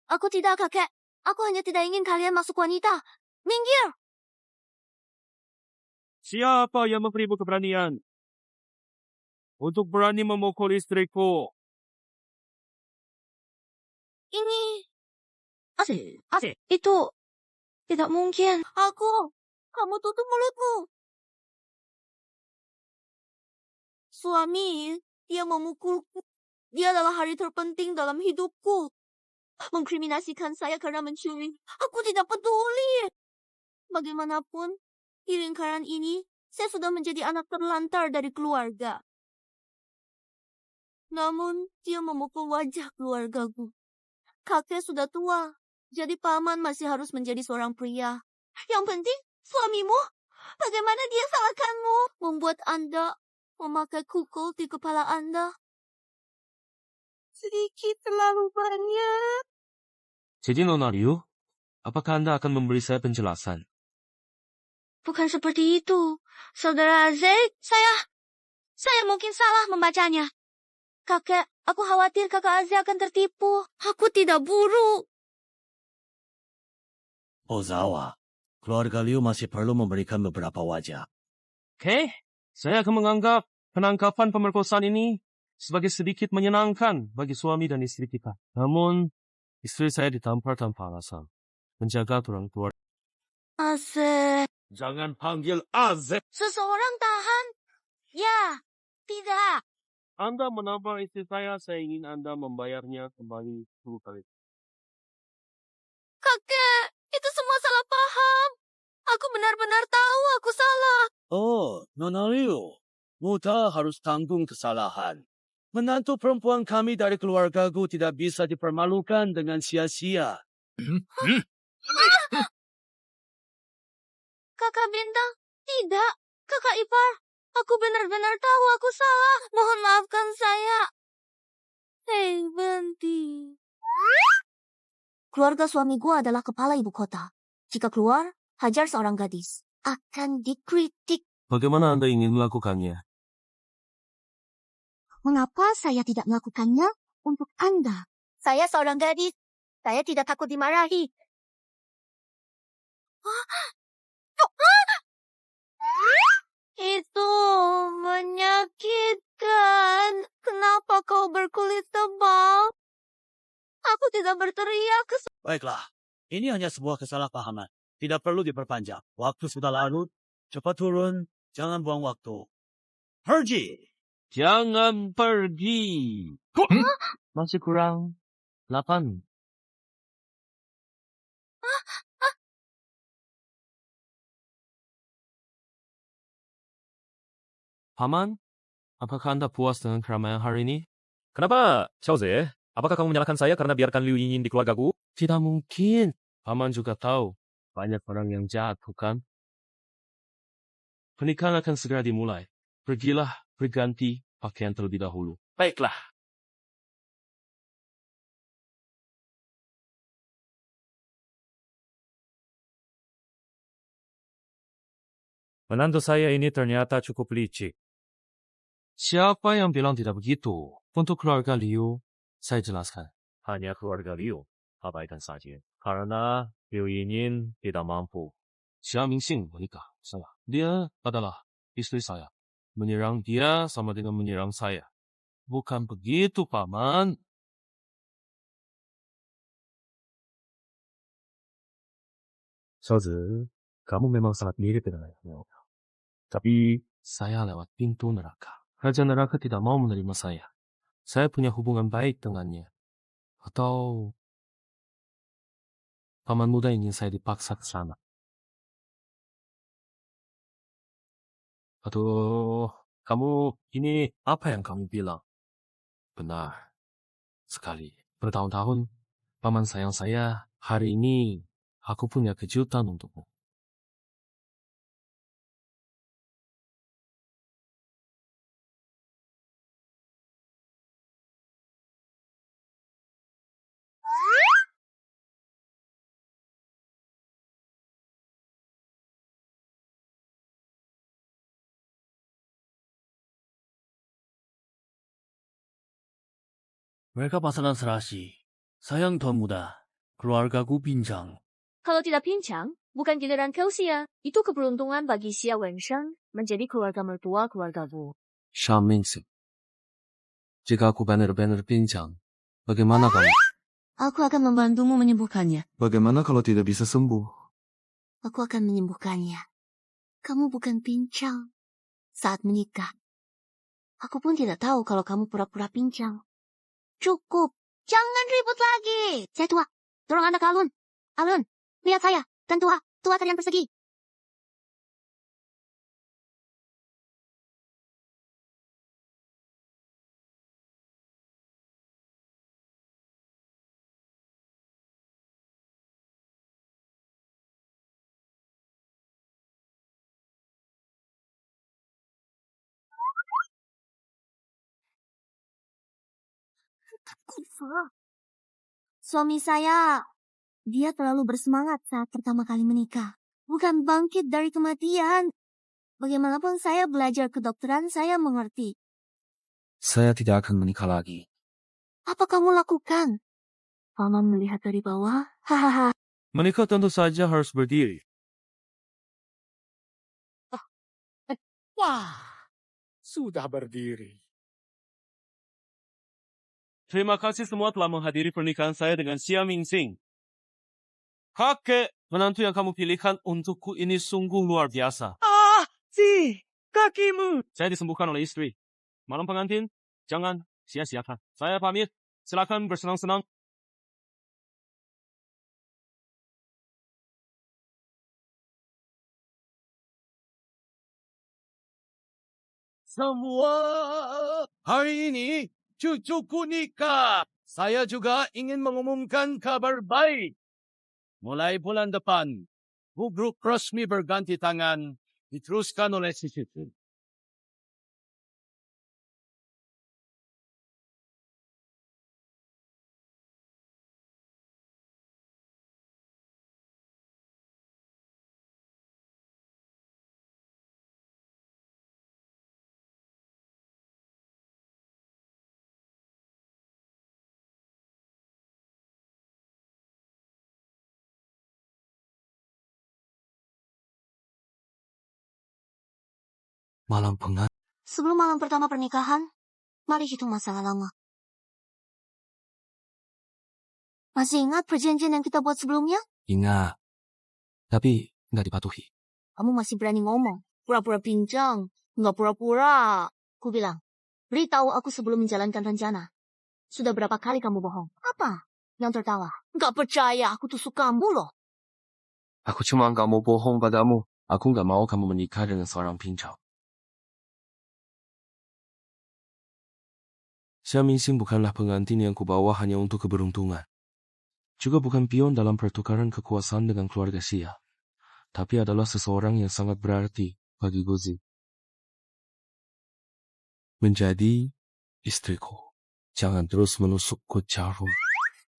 [SPEAKER 2] Aku tidak, kakek. Aku hanya tidak ingin kalian masuk wanita. Minggir!
[SPEAKER 5] Siapa yang memberimu keberanian untuk berani memukul istriku?
[SPEAKER 2] Ini... Itu... Tidak mungkin. Kamu tutup mulutmu. Suami, dia memukulku. Dia adalah hari terpenting dalam hidupku. Mengkriminasikan saya karena mencuri. Aku tidak peduli. Bagaimanapun, di lingkaran ini, saya sudah menjadi anak terlantar dari keluarga. Namun, dia memukul wajah keluargaku. Kakek sudah tua, jadi paman masih harus menjadi seorang pria. Yang penting, suamimu, bagaimana dia salahkanmu? Membuat Anda memakai kukul di kepala Anda. Sedikit terlalu banyak.
[SPEAKER 5] Jadi Nona Liu, apakah Anda akan memberi saya penjelasan?
[SPEAKER 2] Bukan seperti itu. Saudara Zaid, saya mungkin salah membacanya. Kakek, aku khawatir kakak Azze akan tertipu. Aku tidak buruk.
[SPEAKER 10] Ozawa, keluarga Liu masih perlu memberikan beberapa wajah.
[SPEAKER 5] Oke, saya akan menganggap penangkapan pemerkosaan ini sebagai sedikit menyenangkan bagi suami dan istri kita. Namun, istri saya ditampar tanpa alasan. Menjaga aturan keluarga.
[SPEAKER 2] Azze.
[SPEAKER 1] Jangan panggil Azze.
[SPEAKER 2] Seseorang tahan. Ya, tidak.
[SPEAKER 5] Anda menampar istri saya ingin Anda membayarnya kembali 10 kali.
[SPEAKER 2] Kakek, itu semua salah paham. Aku benar-benar tahu aku salah.
[SPEAKER 10] Oh, Nona Liu, Muta harus tanggung kesalahan. Menantu perempuan kami dari keluargaku tidak bisa dipermalukan dengan sia-sia.
[SPEAKER 2] Kakak Bintang, tidak. Kakak Ipar, aku benar-benar tahu aku salah. Mohon maafkan saya. Hei, Benti. Keluarga suami gua adalah kepala ibu kota. Jika keluar, hajar seorang gadis. Akan dikritik.
[SPEAKER 5] Bagaimana Anda ingin melakukannya?
[SPEAKER 2] Mengapa saya tidak melakukannya untuk Anda? Saya seorang gadis. Saya tidak takut dimarahi. Itu menyakitkan. Kenapa kau berkulit tebal? Aku tidak berteriak.
[SPEAKER 10] Baiklah, ini hanya sebuah kesalahpahaman. Tidak perlu diperpanjang. Waktu sudah larut. Cepat turun. Jangan buang waktu. Pergi!
[SPEAKER 5] Jangan pergi. Masih kurang 8. Paman, apakah Anda puas dengan keramaian hari ini?
[SPEAKER 13] Kenapa, Xiaoze? Apakah kamu menyalahkan saya karena biarkan Liu Yinyin di keluargaku?
[SPEAKER 5] Tidak mungkin. Paman juga tahu, banyak orang yang jahat, bukan? Pernikahan akan segera dimulai. Pergilah berganti pakaian terlebih dahulu.
[SPEAKER 7] Baiklah.
[SPEAKER 13] Menantu saya ini ternyata cukup licik.
[SPEAKER 5] Siapa yang bilang tidak begitu? Untuk keluarga Liu, saya jelaskan.
[SPEAKER 13] Hanya keluarga Liu, abaikan saja. Karena Liu Yinyin tidak mampu.
[SPEAKER 5] Xia Mingxing menikah, salah. Dia adalah istri saya. Menyerang dia sama dengan menyerang saya. Bukan begitu, Paman.
[SPEAKER 13] Xiaozi, kamu memang sangat mirip dengan ayahmu. Tapi
[SPEAKER 5] saya lewat pintu neraka. Raja neraka tidak mau menerima saya. Saya punya hubungan baik dengannya. Atau paman muda ingin saya dipaksa ke sana. Aduh, kamu ini apa yang kamu bilang? Benar sekali. Bertahun-tahun, paman sayang saya, hari ini aku punya kejutan untukmu.
[SPEAKER 10] Mereka pasangan serasi. Sayang Tuan Muda.
[SPEAKER 7] keluargaku pincang.
[SPEAKER 12] Kalau tidak pincang, bukan giliran kau Sia. Itu keberuntungan bagi Sia Wensheng menjadi keluarga mertua keluargaku.
[SPEAKER 5] Xiaomingxing. Jika aku benar-benar pincang, bagaimana kamu?
[SPEAKER 2] Aku akan membantumu menyembuhkannya.
[SPEAKER 1] Bagaimana kalau tidak bisa sembuh?
[SPEAKER 2] Aku akan menyembuhkannya. Kamu bukan pincang saat menikah. Aku pun tidak tahu kalau kamu pura-pura pincang. Cukup. Jangan ribut lagi. Saya tua. Dorong anda ke alun. Alun, lihat saya. Dan tua. Tua tarian persegi. Suami saya, dia terlalu bersemangat saat pertama kali menikah. Bukan bangkit dari kematian. Bagaimanapun saya belajar kedokteran, saya mengerti.
[SPEAKER 5] Saya tidak akan menikah lagi.
[SPEAKER 2] Apa kamu lakukan? Paman melihat dari bawah. Hahaha.
[SPEAKER 5] Menikah tentu saja harus berdiri.
[SPEAKER 4] Wah, sudah berdiri.
[SPEAKER 5] Terima kasih semua telah menghadiri pernikahan saya dengan Xiaomingxing. Kakek, menantu yang kamu pilihkan untukku ini sungguh luar biasa.
[SPEAKER 4] Si, kakimu.
[SPEAKER 5] Saya disembuhkan oleh istri. Malam pengantin, jangan sia-siakan. Saya pamit. Silakan bersenang-senang.
[SPEAKER 4] Semua hari ini cucuku nikah. Saya juga ingin mengumumkan kabar baik. Mulai bulan depan, bubruk resmi berganti tangan diteruskan oleh si cucu.
[SPEAKER 5] Malam pengantin.
[SPEAKER 2] Sebelum malam pertama pernikahan, mari hitung masalah lama. Masih ingat perjanjian yang kita buat sebelumnya?
[SPEAKER 5] Ingat. Tapi nggak dipatuhi.
[SPEAKER 2] Kamu masih berani ngomong. Pura-pura pincang. Nggak pura-pura. Ku bilang, beritahu aku sebelum menjalankan rencana. Sudah berapa kali kamu bohong? Apa? Yang tertawa. Nggak percaya, aku tusuk kamu loh.
[SPEAKER 5] Aku cuma nggak mau bohong padamu. Aku nggak mau kamu menikah dengan seorang pincang. Xiaomingxing bukanlah pengantin yang kubawa hanya untuk keberuntungan. Juga bukan pion dalam pertukaran kekuasaan dengan keluarga Xia. Tapi adalah seseorang yang sangat berarti bagi Gozi. Menjadi istriku. Jangan terus menusukku jarum.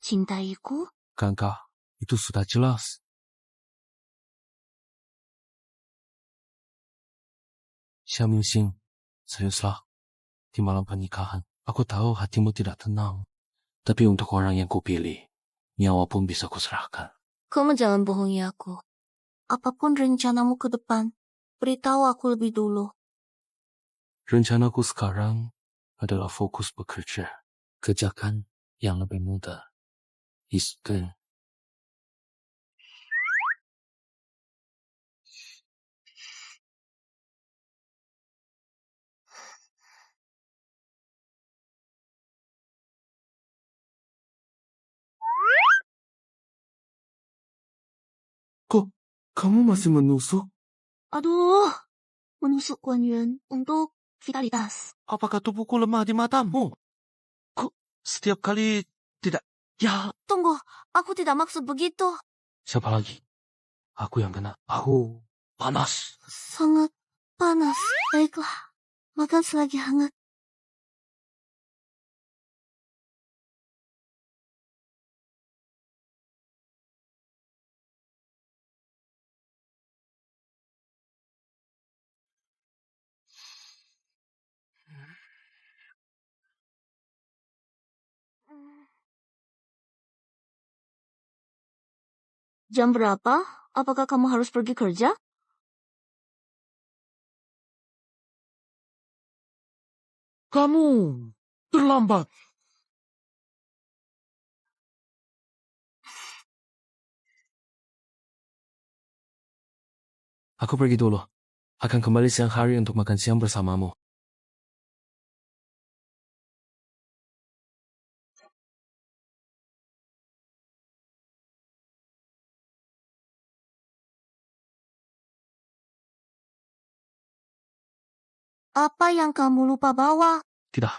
[SPEAKER 2] Cintaiku?
[SPEAKER 5] Kankah, itu sudah jelas. Xiaomingxing, seriuslah. Di malam pernikahan, aku tahu hatimu tidak tenang. Tapi untuk orang yang kupilih, nyawa pun bisa kuserahkan.
[SPEAKER 2] Kamu jangan bohongi aku. Apapun rencanamu ke depan, beritahu aku lebih dulu.
[SPEAKER 5] Rencanaku sekarang adalah fokus bekerja. Kerjakan yang lebih mudah. Istri. Kok kamu masih menusuk?
[SPEAKER 2] Aduh, menusuk Kuan Yuan untuk vitalitas.
[SPEAKER 7] Apakah tubuhku lemah di matamu? Kok setiap kali tidak... Ya,
[SPEAKER 2] Tunggu, aku tidak maksud begitu.
[SPEAKER 5] Siapa lagi? Aku yang kena. Aku panas.
[SPEAKER 2] Sangat panas. Baiklah, makan selagi hangat. Jam berapa? Apakah kamu harus pergi kerja?
[SPEAKER 8] Kamu terlambat.
[SPEAKER 5] Aku pergi dulu. Akan kembali siang hari untuk makan siang bersamamu.
[SPEAKER 2] Apa yang kamu lupa bawa?
[SPEAKER 5] Tidak,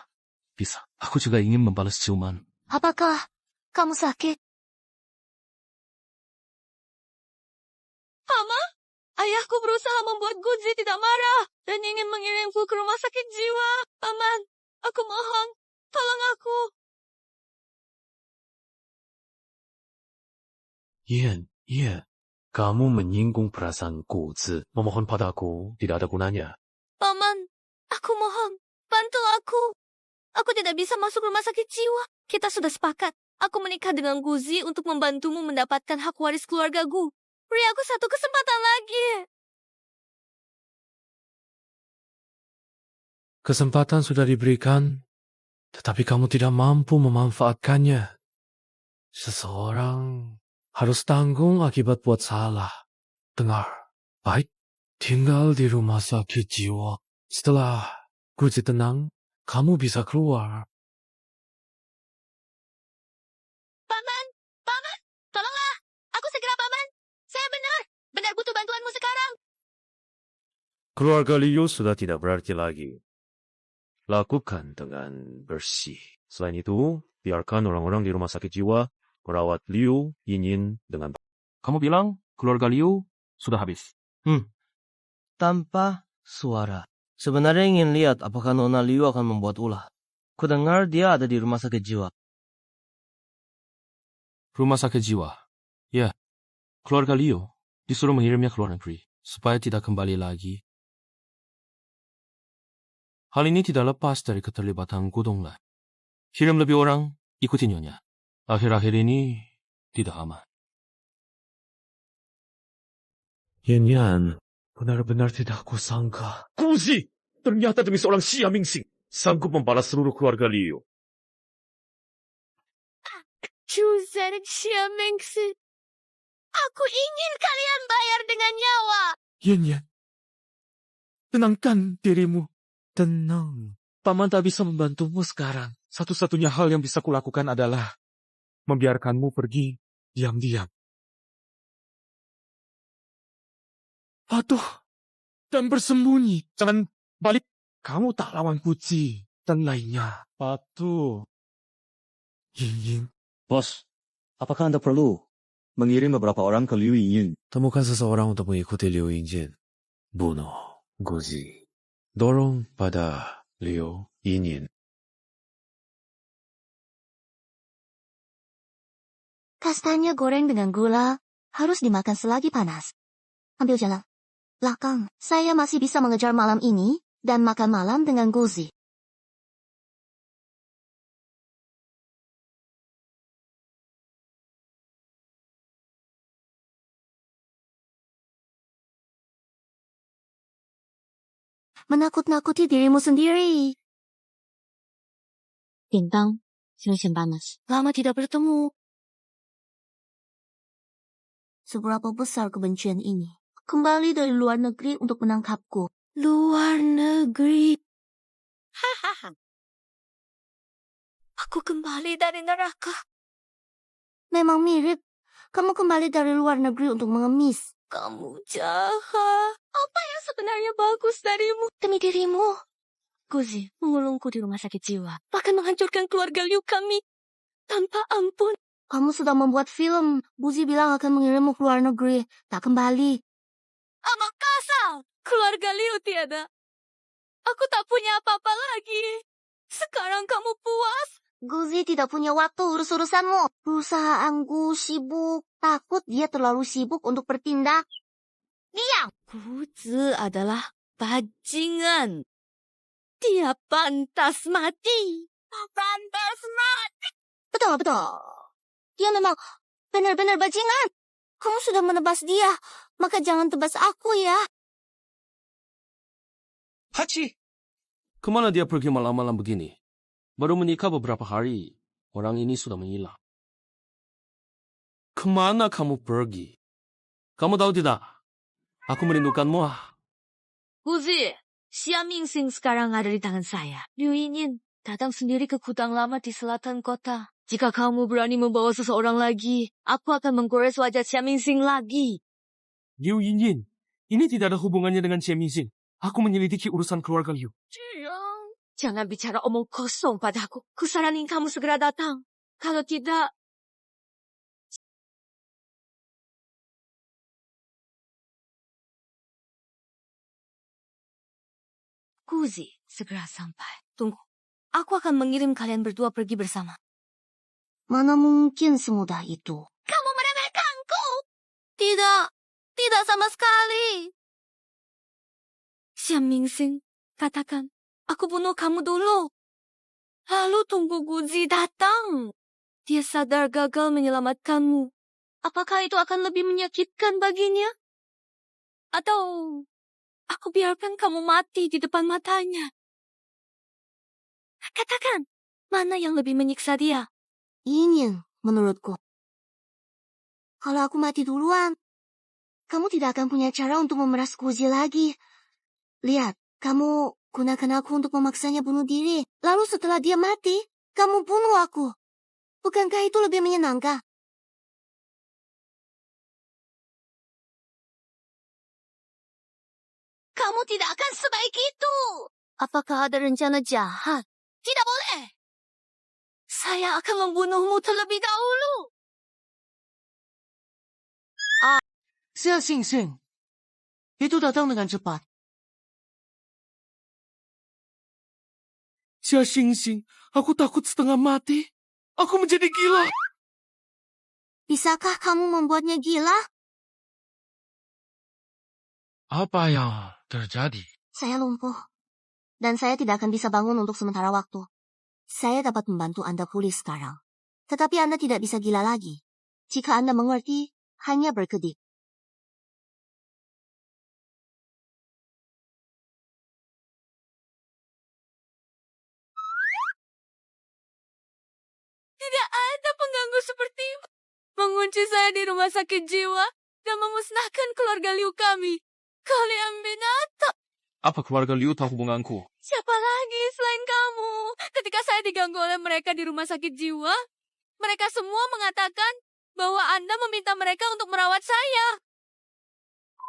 [SPEAKER 5] bisa. Aku juga ingin membalas ciuman.
[SPEAKER 2] Apakah kamu sakit?
[SPEAKER 12] Mama, ayahku berusaha membuat Guzi tidak marah dan ingin mengirimku ke rumah sakit jiwa. Paman, aku mohon, tolong aku.
[SPEAKER 13] Ian, kamu menyinggung perasaan Guzi. Memohon padaku tidak ada gunanya.
[SPEAKER 12] Paman, aku mohon, bantu aku. Aku tidak bisa masuk rumah sakit jiwa. Kita sudah sepakat. Aku menikah dengan Guzi untuk membantumu mendapatkan hak waris keluarga Gu. Beri aku satu kesempatan lagi.
[SPEAKER 13] Kesempatan sudah diberikan, tetapi kamu tidak mampu memanfaatkannya. Seseorang harus tanggung akibat buat salah. Dengar, baik, tinggal di rumah sakit jiwa. Setelah Guzi tenang, kamu bisa keluar.
[SPEAKER 12] Paman, tolonglah. Aku segera, Paman. Saya benar butuh bantuanmu sekarang.
[SPEAKER 3] Keluarga Liu sudah tidak berarti lagi. Lakukan dengan bersih. Selain itu, biarkan orang-orang di rumah sakit jiwa merawat Liu Yinyin dengan...
[SPEAKER 5] Kamu bilang keluarga Liu sudah habis.
[SPEAKER 7] Tanpa suara. Sebenarnya ingin lihat apakah Nona Liu akan membuat ulah. Kudengar dia ada di rumah sakit jiwa.
[SPEAKER 5] Rumah sakit jiwa. Ya, keluarga Liu disuruh mengirimnya ke luar negeri supaya tidak kembali lagi. Hal ini tidak lepas dari keterlibatan Gudonglan. Kirim lebih orang, ikuti nyonya. Akhir-akhir ini tidak aman.
[SPEAKER 13] Yan, benar-benar tidak kusangka. Guzi! Ternyata demi seorang Xia Mingxing, sanggup membalas seluruh keluarga Liu.
[SPEAKER 12] Juzan Xia Mengsi. Aku ingin kalian bayar dengan nyawa.
[SPEAKER 8] Yan, tenangkan dirimu. Tenang. Paman tak bisa membantumu sekarang. Satu-satunya hal yang bisa kulakukan adalah membiarkanmu pergi diam-diam. Patuh dan bersembunyi. Jangan balik. Kamu tak lawan Guzi dan lainnya. Patuh. Yin.
[SPEAKER 14] Bos, apakah Anda perlu mengirim beberapa orang ke Liu Yinyin?
[SPEAKER 3] Temukan seseorang untuk mengikuti Liu Yinjin. Bunuh Guzi. Dorong pada Liu Yinyin.
[SPEAKER 2] Kastanya goreng dengan gula harus dimakan selagi panas. Ambil jalan. Belakang, saya masih bisa mengejar malam ini dan makan malam dengan Guzi. Menakut-nakuti dirimu sendiri. Bintang, siang panas. Lama tidak bertemu. Seberapa besar kebencian ini? Kembali dari luar negeri untuk menangkapku. Luar negeri.
[SPEAKER 12] Hahaha. Aku kembali dari neraka.
[SPEAKER 2] Memang mirip. Kamu kembali dari luar negeri untuk mengemis.
[SPEAKER 12] Kamu jahat. Apa yang sebenarnya bagus darimu?
[SPEAKER 2] Demi dirimu.
[SPEAKER 12] Guzi mengulungku di rumah sakit jiwa. Bahkan menghancurkan keluarga Liu kami. Tanpa ampun.
[SPEAKER 2] Kamu sudah membuat film. Guzi bilang akan mengirimmu ke luar negeri. Tak kembali.
[SPEAKER 12] Amak kasar. Keluarga Liu tiada. Aku tak punya apa-apa lagi. Sekarang kamu puas?
[SPEAKER 2] Guzi tidak punya waktu urus-urusanmu. Perusahaanku sibuk. Takut dia terlalu sibuk untuk bertindak. Diam!
[SPEAKER 12] Guzi adalah bajingan. Dia pantas mati. Pantas mati.
[SPEAKER 2] Betul. Dia memang benar-benar bajingan. Kamu sudah menebas dia, maka jangan tebas aku ya.
[SPEAKER 8] Hachi!
[SPEAKER 5] Kemana dia pergi malam-malam begini? Baru menikah beberapa hari, orang ini sudah menghilang. Kemana kamu pergi? Kamu tahu tidak? Aku merindukanmu.
[SPEAKER 12] Guzi, Xia Mingxing sekarang ada di tangan saya. Liu Yinyin datang sendiri ke gudang lama di selatan kota. Jika kamu berani membawa seseorang lagi, aku akan menggores wajah Xia Mingxing lagi.
[SPEAKER 5] Liu Yinyin, ini tidak ada hubungannya dengan Xie Mingxing. Aku menyelidiki urusan keluarga Liu.
[SPEAKER 12] Jangan bicara omong kosong padaku. Kusaranin kamu segera datang. Kalau tidak... Guzi, segera sampai. Tunggu. Aku akan mengirim kalian berdua pergi bersama.
[SPEAKER 2] Mana mungkin semudah itu?
[SPEAKER 12] Kamu meremehkanku! Tidak. Tidak sama sekali. Xia Mingxing, katakan, aku bunuh kamu dulu. Lalu tunggu Guzi datang. Dia sadar gagal menyelamatkanmu. Apakah itu akan lebih menyakitkan baginya? Atau aku biarkan kamu mati di depan matanya? Katakan, mana yang lebih menyiksa dia?
[SPEAKER 2] Yinyin, menurutku. Kalau aku mati duluan, kamu tidak akan punya cara untuk memeras Guzi lagi. Lihat, kamu gunakan aku untuk memaksanya bunuh diri. Lalu setelah dia mati, kamu bunuh aku. Bukankah itu lebih menyenangkan?
[SPEAKER 12] Kamu tidak akan sebaik itu. Apakah ada rencana jahat? Tidak boleh. Saya akan membunuhmu terlebih dahulu.
[SPEAKER 7] Xia Xingxing, itu datang dengan cepat.
[SPEAKER 5] Xia Xingxing, aku takut setengah mati. Aku menjadi gila.
[SPEAKER 2] Bisakah kamu membuatnya gila?
[SPEAKER 13] Apa yang terjadi?
[SPEAKER 2] Saya lumpuh. Dan saya tidak akan bisa bangun untuk sementara waktu. Saya dapat membantu Anda pulih sekarang. Tetapi Anda tidak bisa gila lagi. Jika Anda mengerti, hanya berkedip.
[SPEAKER 12] Tidak ada pengganggu sepertimu. Mengunci saya di rumah sakit jiwa dan memusnahkan keluarga Liu kami. Kalian binatang.
[SPEAKER 5] Apa keluarga Liu tahu hubunganku?
[SPEAKER 12] Siapa lagi selain kamu? Ketika saya diganggu oleh mereka di rumah sakit jiwa, mereka semua mengatakan bahwa Anda meminta mereka untuk merawat saya.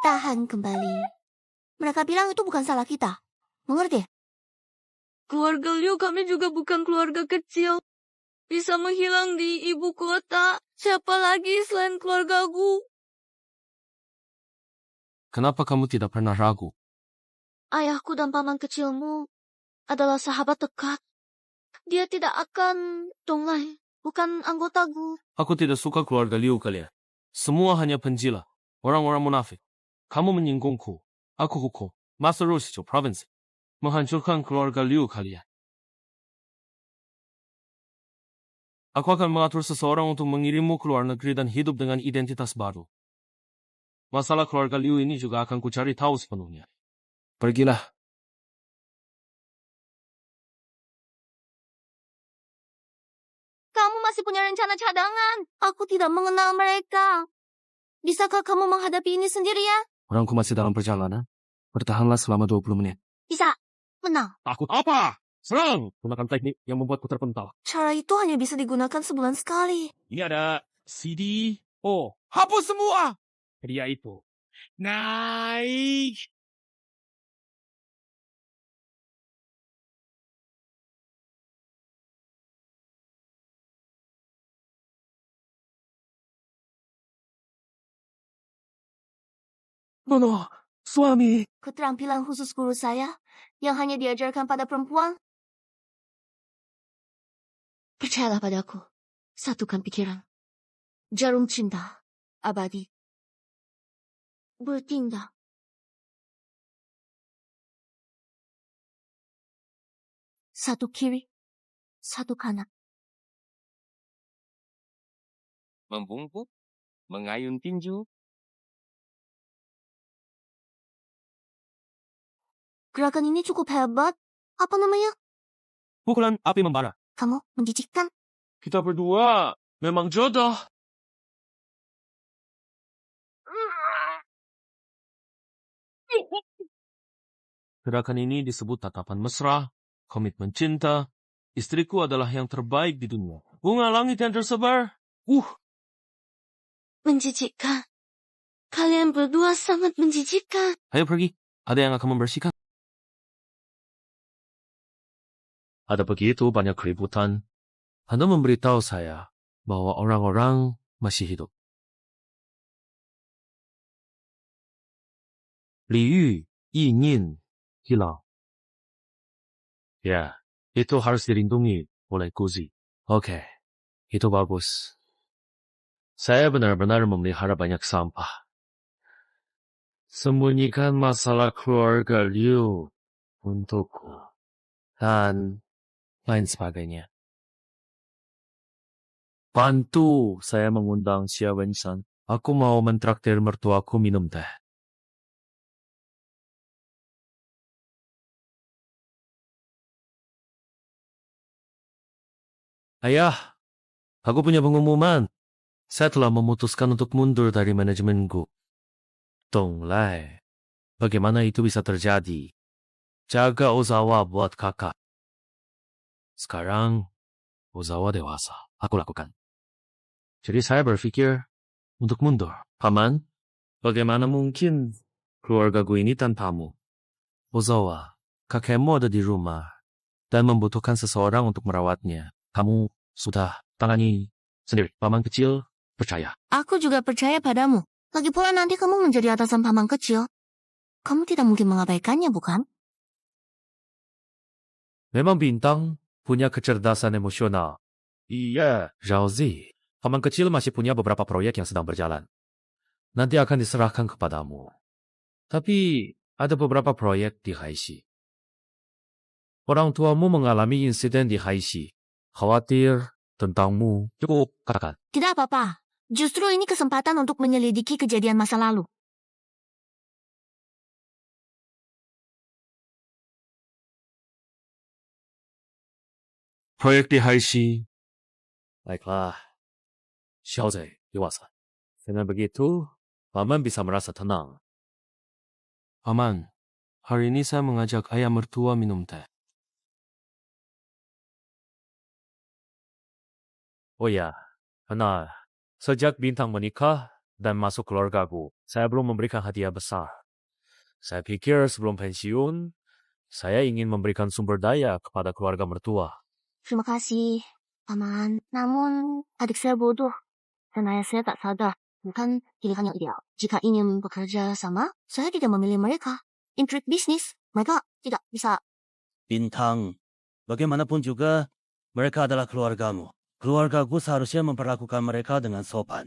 [SPEAKER 2] Tahan kembali. Mereka bilang itu bukan salah kita. Mengerti?
[SPEAKER 12] Keluarga Liu kami juga bukan keluarga kecil. Bisa menghilang di ibu kota. Siapa lagi selain keluargaku?
[SPEAKER 5] Kenapa kamu tidak pernah ragu?
[SPEAKER 2] Ayahku dan paman kecilmu adalah sahabat dekat. Dia tidak akan donglai, bukan anggotaku.
[SPEAKER 5] Aku tidak suka keluarga Liu kalian. Semua hanya penjila, orang-orang munafik. Kamu menyinggungku. Aku hukum, Master Roshijo Province. Menghancurkan keluarga Liu kalian. Aku akan mengatur seseorang untuk mengirimmu ke luar negeri dan hidup dengan identitas baru. Masalah keluarga Liu ini juga akan kucari tahu sepenuhnya. Pergilah.
[SPEAKER 2] Kamu masih punya rencana cadangan. Aku tidak mengenal mereka. Bisakah kamu menghadapi ini sendirian?
[SPEAKER 5] Orangku masih dalam perjalanan. Bertahanlah selama 20 menit.
[SPEAKER 2] Bisa. Menang.
[SPEAKER 5] Takut apa? Serang! Gunakan teknik yang membuatku terpental.
[SPEAKER 2] Cara itu hanya bisa digunakan sebulan sekali.
[SPEAKER 6] Ini ada CD. Oh, hapus semua! Dia itu. Naik!
[SPEAKER 7] Bono, suami.
[SPEAKER 2] Keterampilan khusus guru saya yang hanya diajarkan pada perempuan. Percayalah padaku. Satukan pikiran. Jarum cinta. Abadi. Bertindak. Satu kiri. Satu kanan.
[SPEAKER 6] Membungkuk?
[SPEAKER 5] mengayun tinju.
[SPEAKER 2] Gerakan ini cukup hebat. Apa namanya?
[SPEAKER 5] Pukulan api membara.
[SPEAKER 2] Kamu menjijikkan.
[SPEAKER 5] Kita berdua memang jodoh. Gerakan ini disebut tatapan mesra, komitmen cinta. Istriku adalah yang terbaik di dunia. Bunga langit yang tersebar.
[SPEAKER 2] Menjijikkan. Kalian berdua sangat menjijikkan.
[SPEAKER 5] Ayo pergi. Ada yang akan membersihkan. Ada begitu banyak keributan. Anda memberitahu saya bahwa orang-orang masih hidup. Li Yu, ingin hilang. Ya, itu harus dilindungi oleh Guzi. Oke, itu bagus. Saya benar-benar memelihara banyak sampah. Sembunyikan masalah keluarga Liu untukku. Dan lain sebagainya. Bantu saya mengundang Xia Wensan. Aku mau mentraktir mertuaku minum teh. Ayah, aku punya pengumuman. Saya telah memutuskan untuk mundur dari manajemenku. Dong Lai, bagaimana itu bisa terjadi? Jaga Ozawa buat kakak. Sekarang, Ozawa dewasa. Aku lakukan. Jadi saya berpikir untuk mundur. Paman, bagaimana mungkin keluargaku ini tanpamu? Ozawa, kakekmu ada di rumah dan membutuhkan seseorang untuk merawatnya. Kamu sudah tangani sendiri. Paman kecil, percaya.
[SPEAKER 2] Aku juga percaya padamu. Lagi pula nanti kamu menjadi atasan paman kecil. Kamu tidak mungkin mengabaikannya, bukan?
[SPEAKER 13] Memang Bintang punya kecerdasan emosional. Iya, Zhao-Zi. Paman kecil masih punya beberapa proyek yang sedang berjalan. Nanti akan diserahkan kepadamu. Tapi ada beberapa proyek di Haishi. Orang tuamu mengalami insiden di Haishi. Khawatir tentangmu. Cukup, katakan.
[SPEAKER 2] Tidak apa-apa. Justru ini kesempatan untuk menyelidiki kejadian masa lalu.
[SPEAKER 5] Proyek di Haishi.
[SPEAKER 13] Baiklah. Xiaozai, dewasa. Dengan begitu, Paman bisa merasa tenang.
[SPEAKER 5] Paman, hari ini saya mengajak ayah mertua minum teh.
[SPEAKER 13] Oh ya, benar. Sejak Bintang menikah dan masuk keluargaku, saya belum memberikan hadiah besar. Saya pikir sebelum pensiun, saya ingin memberikan sumber daya kepada keluarga mertua.
[SPEAKER 2] Terima kasih, Paman. Namun, adik saya bodoh. Dan ayah saya tak sadar. Bukan pilihan yang ideal. Jika ingin bekerja sama, saya tidak memilih mereka. Intrik bisnis, mereka tidak bisa.
[SPEAKER 10] Bintang, bagaimanapun juga, mereka adalah keluargamu. Keluargaku seharusnya memperlakukan mereka dengan sopan.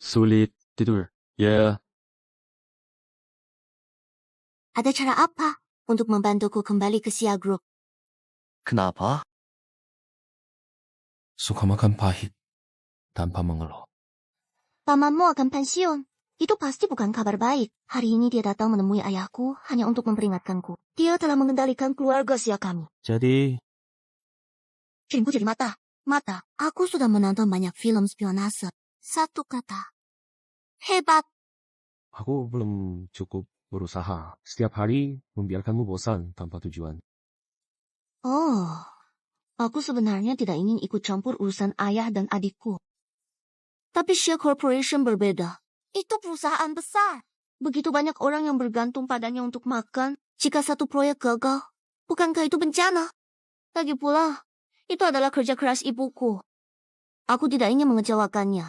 [SPEAKER 5] Sulit tidur. Ya.
[SPEAKER 2] Ada cara apa untuk membantuku kembali ke Xia Group?
[SPEAKER 14] Kenapa?
[SPEAKER 5] Suka makan pahit tanpa mengeluh.
[SPEAKER 2] Pamanmu akan pensiun. Itu pasti bukan kabar baik. Hari ini dia datang menemui ayahku hanya untuk memperingatkanku. Dia telah mengendalikan keluarga Xia kami.
[SPEAKER 5] Jadi,
[SPEAKER 2] Ciriku jadi mata. Mata, aku sudah menonton banyak film spionase. Satu kata. Hebat.
[SPEAKER 5] aku belum cukup berusaha. Setiap hari membiarkanmu bosan tanpa tujuan.
[SPEAKER 2] Oh, aku sebenarnya tidak ingin ikut campur urusan ayah dan adikku. Tapi Xia Corporation berbeda. Itu perusahaan besar. Begitu banyak orang yang bergantung padanya untuk makan. Jika satu proyek gagal, bukankah itu bencana? Lagi pula, itu adalah kerja keras ibuku. Aku tidak ingin mengecewakannya.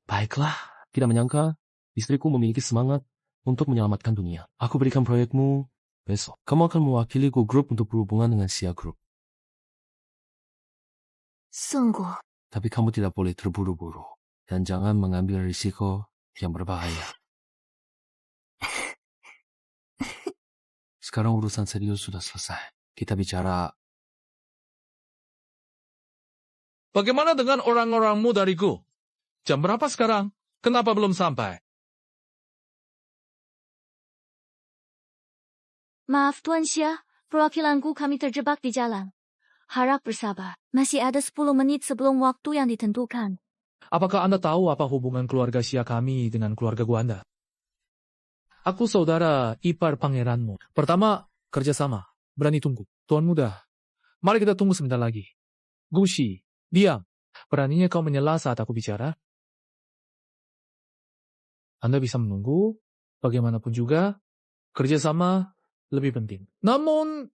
[SPEAKER 5] Baiklah, tidak menyangka istriku memiliki semangat untuk menyelamatkan dunia. Aku berikan proyekmu besok. Kamu akan mewakili grup untuk berhubungan dengan Xia Group.
[SPEAKER 2] Sungguh.
[SPEAKER 5] Tapi kamu tidak boleh terburu-buru. Dan jangan mengambil risiko yang berbahaya. Sekarang urusan serius sudah selesai. Kita bicara...
[SPEAKER 8] Bagaimana dengan orang-orangmu dariku? Jam berapa sekarang? Kenapa belum sampai?
[SPEAKER 12] Maaf Tuan Xia, perwakilanku kami terjebak di jalan. Harap bersabar. Masih ada 10 menit sebelum waktu yang ditentukan.
[SPEAKER 8] Apakah Anda tahu apa hubungan keluarga Xia kami dengan keluarga Anda? Aku saudara ipar pangeranmu. Pertama, kerjasama. Berani tunggu. Tuan muda, mari kita tunggu sebentar lagi. Gushi, diam. Beraninya kau menyela saat aku bicara? Anda bisa menunggu. Bagaimanapun juga, kerjasama lebih penting. Namun,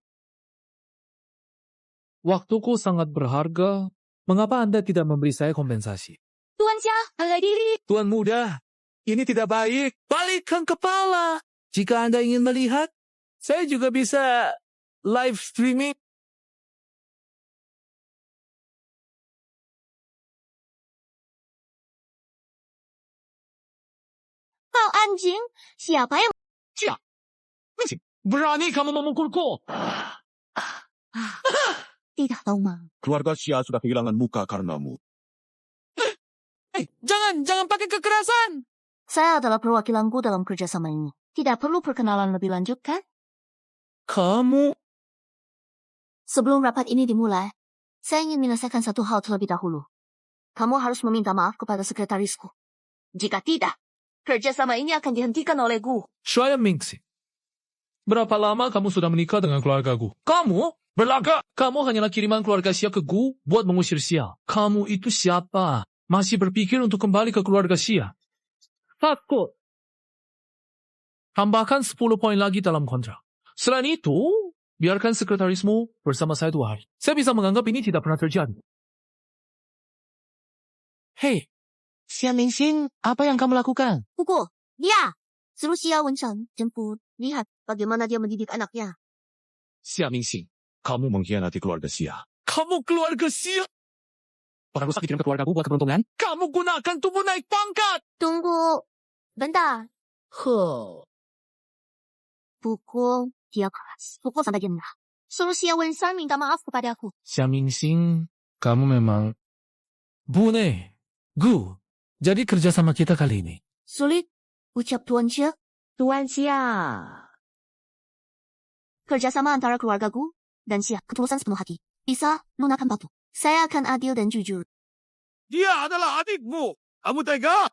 [SPEAKER 8] waktuku sangat berharga. Mengapa Anda tidak memberi saya kompensasi?
[SPEAKER 12] Tuan Xia, harga diri.
[SPEAKER 8] Tuan muda, ini tidak baik. Balikkan kepala. Jika Anda ingin melihat, saya juga bisa live streaming.
[SPEAKER 2] Kau anjing, siapa yang...
[SPEAKER 8] Xia, berani kamu memukulku?
[SPEAKER 2] Tidak tahu, Mang.
[SPEAKER 9] Keluarga Xia sudah kehilangan muka karenamu.
[SPEAKER 8] Jangan pakai kekerasan.
[SPEAKER 2] Saya adalah perwakilanku dalam kerjasama ini. Tidak perlu perkenalan lebih lanjut, kan?
[SPEAKER 8] Kamu...
[SPEAKER 2] Sebelum rapat ini dimulai, saya ingin menyelesaikan satu hal terlebih dahulu. Kamu harus meminta maaf kepada sekretarisku. Jika tidak, kerjasama ini akan dihentikan oleh Gu.
[SPEAKER 8] Saya Mingxi. Berapa lama kamu sudah menikah dengan keluarga Gu? Kamu? Berlagak! Kamu hanyalah kiriman keluarga Xia ke Gu buat mengusir Xia. Kamu itu siapa? Masih berpikir untuk kembali ke keluarga Xia? Takut. Tambahkan 10 poin lagi dalam kontrak. Selain itu, biarkan sekretarismu bersama saya 2 hari. Saya bisa menganggap ini tidak pernah terjadi.
[SPEAKER 11] Hei, Xia Mingxing, apa yang kamu lakukan?
[SPEAKER 2] Pukul, dia! Suruh Xia Wencheng jemput. Lihat bagaimana dia mendidik anaknya.
[SPEAKER 8] Xia Mingxing,
[SPEAKER 9] Kamu mengkhianati keluarga Xia.
[SPEAKER 8] kamu keluarga Xia?
[SPEAKER 11] Orang rusak dikirim ke keluargaku buat keberuntungan?
[SPEAKER 8] Kamu gunakan tubuh naik pangkat!
[SPEAKER 2] Tunggu. Bentar.
[SPEAKER 11] Huh.
[SPEAKER 2] Pukul, dia keras. Pukul sampai dia marah. Suruh Xia Wencheng minta maaf kepada aku.
[SPEAKER 8] Xia Mingxing, kamu memang... Bune, Gu, jadi kerja sama kita kali ini.
[SPEAKER 2] Sulit. Ucap Tuan Xia.
[SPEAKER 11] Tuan Xia.
[SPEAKER 2] Kerjasama antara keluarga Gu dan Xia. Ketulusan sepenuh hati. Bisa lunakan batu. Saya akan adil dan jujur.
[SPEAKER 4] Dia adalah adikmu. Kamu tega?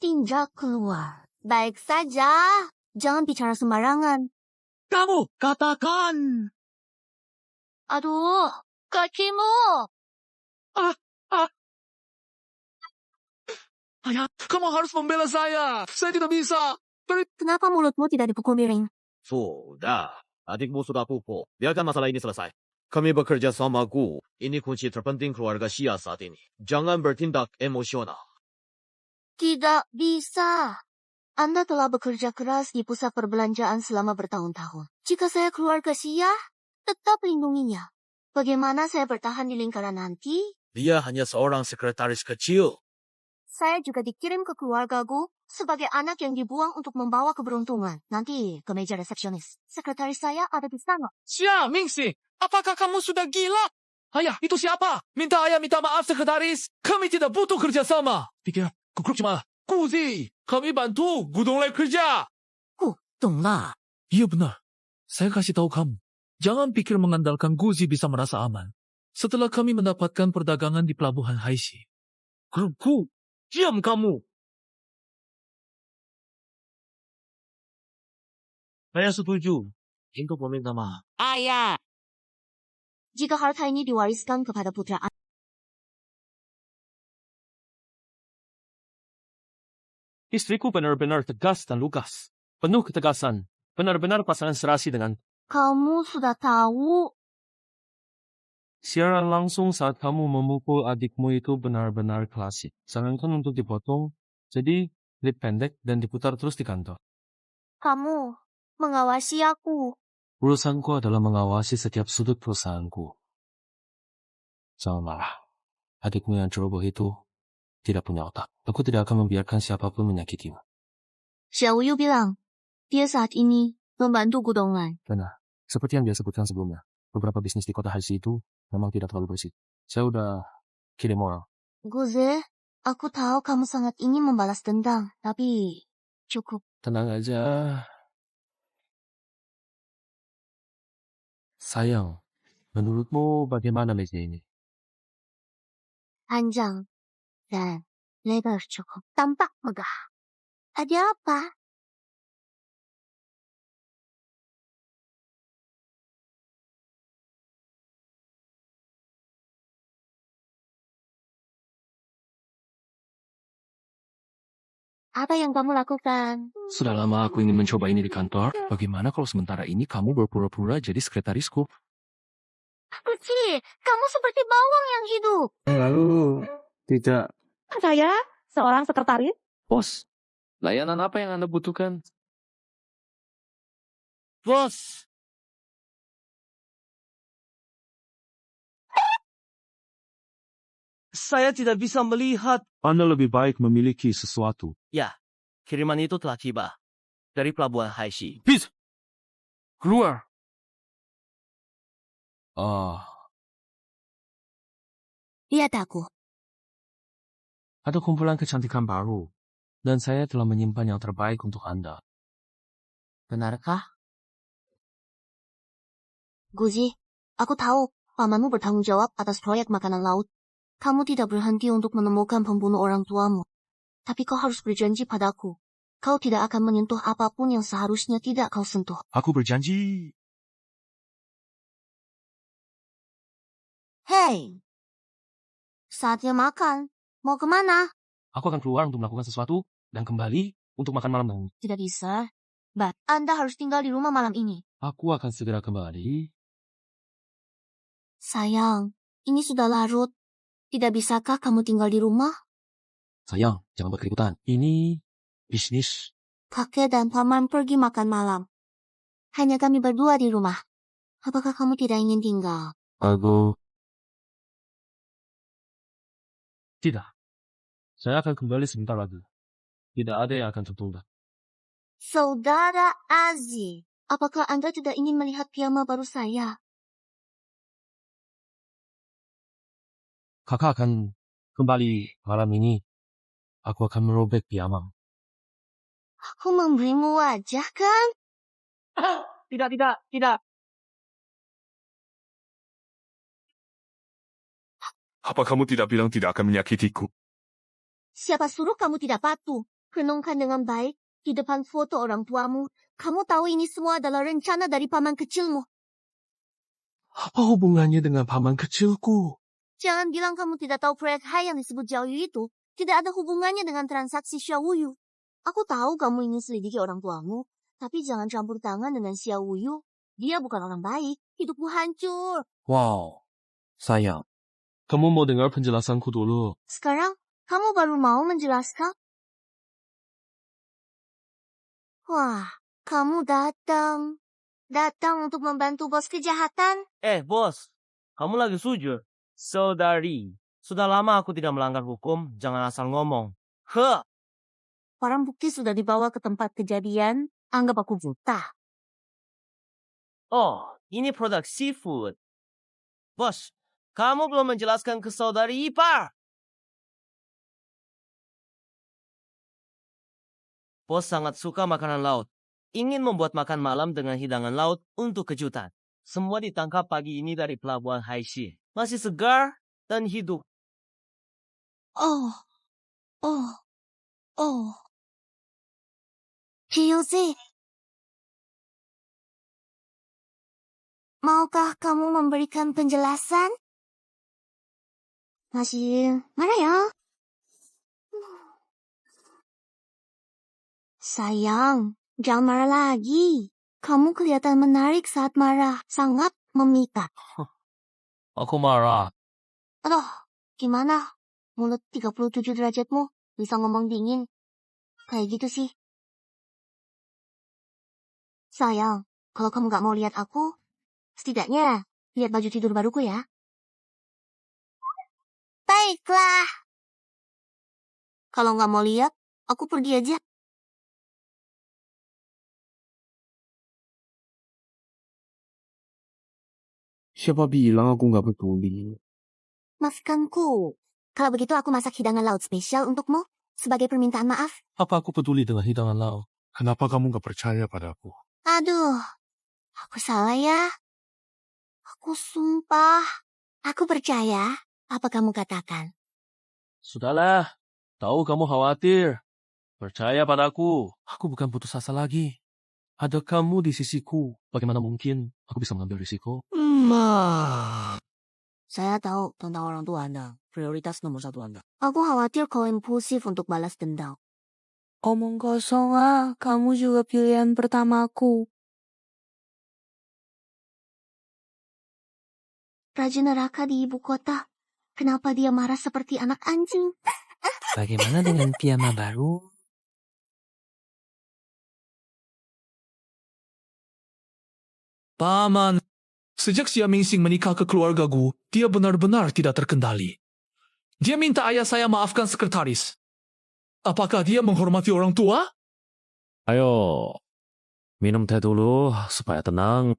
[SPEAKER 2] Tinjak keluar. Baik saja. Jangan bicara sembarangan.
[SPEAKER 11] Kamu, katakan.
[SPEAKER 2] Aduh, kakimu.
[SPEAKER 8] Ayah, kamu harus membela saya. Saya tidak bisa.
[SPEAKER 2] Kenapa mulutmu tidak dipukul miring?
[SPEAKER 1] Sudah. Adikmu sudah pupuk. Biarkan masalah ini selesai. Kami bekerja sama Gu. Ini kunci terpenting keluarga Xia saat ini. Jangan bertindak emosional.
[SPEAKER 2] Tidak bisa. Anda telah bekerja keras di pusat perbelanjaan selama bertahun-tahun. Jika saya keluarga Xia, tetap lindunginya. Bagaimana saya bertahan di lingkaran nanti?
[SPEAKER 4] Dia hanya seorang sekretaris kecil.
[SPEAKER 2] Saya juga dikirim ke keluarga Gu sebagai anak yang dibuang untuk membawa keberuntungan. Nanti ke meja resepsionis. Sekretaris saya ada di sana.
[SPEAKER 8] Xia Mingxing, apakah kamu sudah gila? Ayah, itu siapa? Minta ayah minta maaf sekretaris. Kami tidak butuh kerjasama. Pikir, kukruk cuma Guzi. Kami bantu Gudong Lab kerja.
[SPEAKER 11] Tunglah.
[SPEAKER 8] Iya benar. Saya kasih tahu kamu. Jangan pikir mengandalkan Guzi bisa merasa aman. Setelah kami mendapatkan perdagangan di pelabuhan Haishi.
[SPEAKER 4] Gu, diam kamu. Saya setuju untuk meminta maaf.
[SPEAKER 11] Ayah.
[SPEAKER 2] Jika harta ini diwariskan kepada putra
[SPEAKER 5] Istriku benar-benar tegas dan lugas. Penuh ketegasan. Benar-benar pasangan serasi dengan...
[SPEAKER 2] kamu sudah tahu.
[SPEAKER 5] Siaran langsung saat kamu memukul adikmu itu benar-benar klasik. Sarankan untuk dipotong, jadi klip pendek dan diputar terus di kantor.
[SPEAKER 2] Kamu mengawasi aku.
[SPEAKER 5] Urusanku adalah mengawasi setiap sudut perusahaanku. Jangan marah. Adikmu yang ceroboh itu tidak punya otak. Aku tidak akan membiarkan siapapun menyakitimu.
[SPEAKER 2] Xiao Yu bilang, dia saat ini Membantu gudongan.
[SPEAKER 5] Benar. Seperti yang dia sebutkan sebelumnya, beberapa bisnis di kota Haisi itu memang tidak terlalu bersih. Saya udah kirim orang.
[SPEAKER 2] Guze, aku tahu kamu sangat ingin membalas dendam, tapi cukup.
[SPEAKER 5] Tenang aja. Sayang, menurutmu bagaimana meja ini?
[SPEAKER 2] Panjang dan lebar cukup. Tampak megah. Ada apa? Apa yang kamu lakukan?
[SPEAKER 5] Sudah lama aku ingin mencoba ini di kantor. Bagaimana kalau sementara ini kamu berpura-pura jadi sekretarisku?
[SPEAKER 2] Kuci, kamu seperti bawang yang hidup.
[SPEAKER 5] Lalu, tidak.
[SPEAKER 11] Saya seorang sekretaris.
[SPEAKER 5] Bos, layanan apa yang Anda butuhkan?
[SPEAKER 7] Bos, saya tidak bisa melihat.
[SPEAKER 1] Anda lebih baik memiliki sesuatu.
[SPEAKER 7] Ya, kiriman itu telah tiba dari pelabuhan Haishi.
[SPEAKER 5] Peace! Keluar!
[SPEAKER 2] Lihat aku.
[SPEAKER 5] Ada kumpulan kecantikan baru, dan saya telah menyimpan yang terbaik untuk Anda.
[SPEAKER 7] Benarkah?
[SPEAKER 2] Guzi, aku tahu pamanmu bertanggung jawab atas proyek makanan laut. Kamu tidak berhenti untuk menemukan pembunuh orang tuamu. Tapi kau harus berjanji padaku. Kau tidak akan menyentuh apapun yang seharusnya tidak kau sentuh.
[SPEAKER 1] Aku berjanji.
[SPEAKER 2] Hei! Saatnya makan. Mau kemana?
[SPEAKER 5] Aku akan keluar untuk melakukan sesuatu, dan kembali untuk makan malam nanti.
[SPEAKER 2] Tidak bisa. Bat, Anda harus tinggal di rumah malam ini.
[SPEAKER 5] Aku akan segera kembali.
[SPEAKER 2] Sayang, ini sudah larut. Tidak bisakah kamu tinggal di rumah?
[SPEAKER 5] Sayang, jangan berkeributan. Ini bisnis.
[SPEAKER 2] Kakek dan paman pergi makan malam. Hanya kami berdua di rumah. Apakah kamu tidak ingin tinggal?
[SPEAKER 5] Aku... Tidak. Saya akan kembali sebentar lagi. Tidak ada yang akan tertunda.
[SPEAKER 2] Saudara Aziz, apakah Anda tidak ingin melihat piyama baru saya?
[SPEAKER 5] Kakak akan kembali malam ini. Aku akan merobek piyama.
[SPEAKER 2] Aku memberimu wajah, kan?
[SPEAKER 11] Tidak.
[SPEAKER 6] Apa kamu tidak bilang tidak akan menyakitiku?
[SPEAKER 2] Siapa suruh kamu tidak patuh? Renungkan dengan baik di depan foto orang tuamu. Kamu tahu ini semua adalah rencana dari paman kecilmu.
[SPEAKER 5] Apa hubungannya dengan paman kecilku?
[SPEAKER 2] Jangan bilang kamu tidak tahu proyek Hai yang disebut Jiaoyu itu tidak ada hubungannya dengan transaksi Xiaoyu. Aku tahu kamu ingin selidiki orang tuamu, tapi jangan campur tangan dengan Xiaoyu. Dia bukan orang baik, hidupmu hancur.
[SPEAKER 5] Wow, sayang. Kamu mau dengar penjelasanku dulu?
[SPEAKER 2] Sekarang, kamu baru mau menjelaskan? Wah, kamu datang. Datang untuk membantu bos kejahatan?
[SPEAKER 7] Bos, kamu lagi sujud. Saudari, sudah lama aku tidak melanggar hukum, jangan asal ngomong.
[SPEAKER 2] Barang bukti sudah dibawa ke tempat kejadian, anggap aku buta.
[SPEAKER 7] Oh, ini produk seafood. Bos, kamu belum menjelaskan ke saudari ipar. Bos sangat suka makanan laut. Ingin membuat makan malam dengan hidangan laut untuk kejutan. Semua ditangkap pagi ini dari pelabuhan Haishi. Masih segar dan hidup.
[SPEAKER 2] Oh. Hyuzi, maukah kamu memberikan penjelasan? Masih marah ya? Sayang, jangan marah lagi. Kamu kelihatan menarik saat marah, sangat memikat.
[SPEAKER 5] Aku marah.
[SPEAKER 2] Aduh, gimana? Mulut 37 derajatmu bisa ngomong dingin. Kayak gitu sih. Sayang, kalau kamu gak mau lihat aku, setidaknya lihat baju tidur baruku ya. Baiklah. Kalau gak mau lihat, aku pergi aja.
[SPEAKER 5] Siapa bilang aku nggak peduli?
[SPEAKER 2] Maafkanku. Kalau begitu aku masak hidangan laut spesial untukmu sebagai permintaan maaf.
[SPEAKER 5] Apa aku peduli dengan hidangan laut?
[SPEAKER 8] Kenapa kamu gak percaya padaku?
[SPEAKER 2] Aduh, aku salah ya. Aku sumpah. Aku percaya apa kamu katakan.
[SPEAKER 5] Sudahlah, tahu kamu khawatir. Percaya padaku, aku bukan putus asa lagi. Ada kamu di sisiku. Bagaimana mungkin aku bisa mengambil risiko?
[SPEAKER 2] Saya tahu tentang orang tua Anda. Prioritas nomor 1 Anda. Aku khawatir kau impulsif untuk balas dendam. Omong kosong ah, kamu juga pilihan pertamaku. Raja neraka di ibu kota. Kenapa dia marah seperti anak anjing?
[SPEAKER 11] Bagaimana dengan piyama baru?
[SPEAKER 8] Paman, sejak Xia Mingxing menikah ke keluarga Gu, dia benar-benar tidak terkendali. Dia minta ayah saya maafkan sekretaris. Apakah dia menghormati orang tua?
[SPEAKER 13] Ayo, minum teh dulu supaya tenang.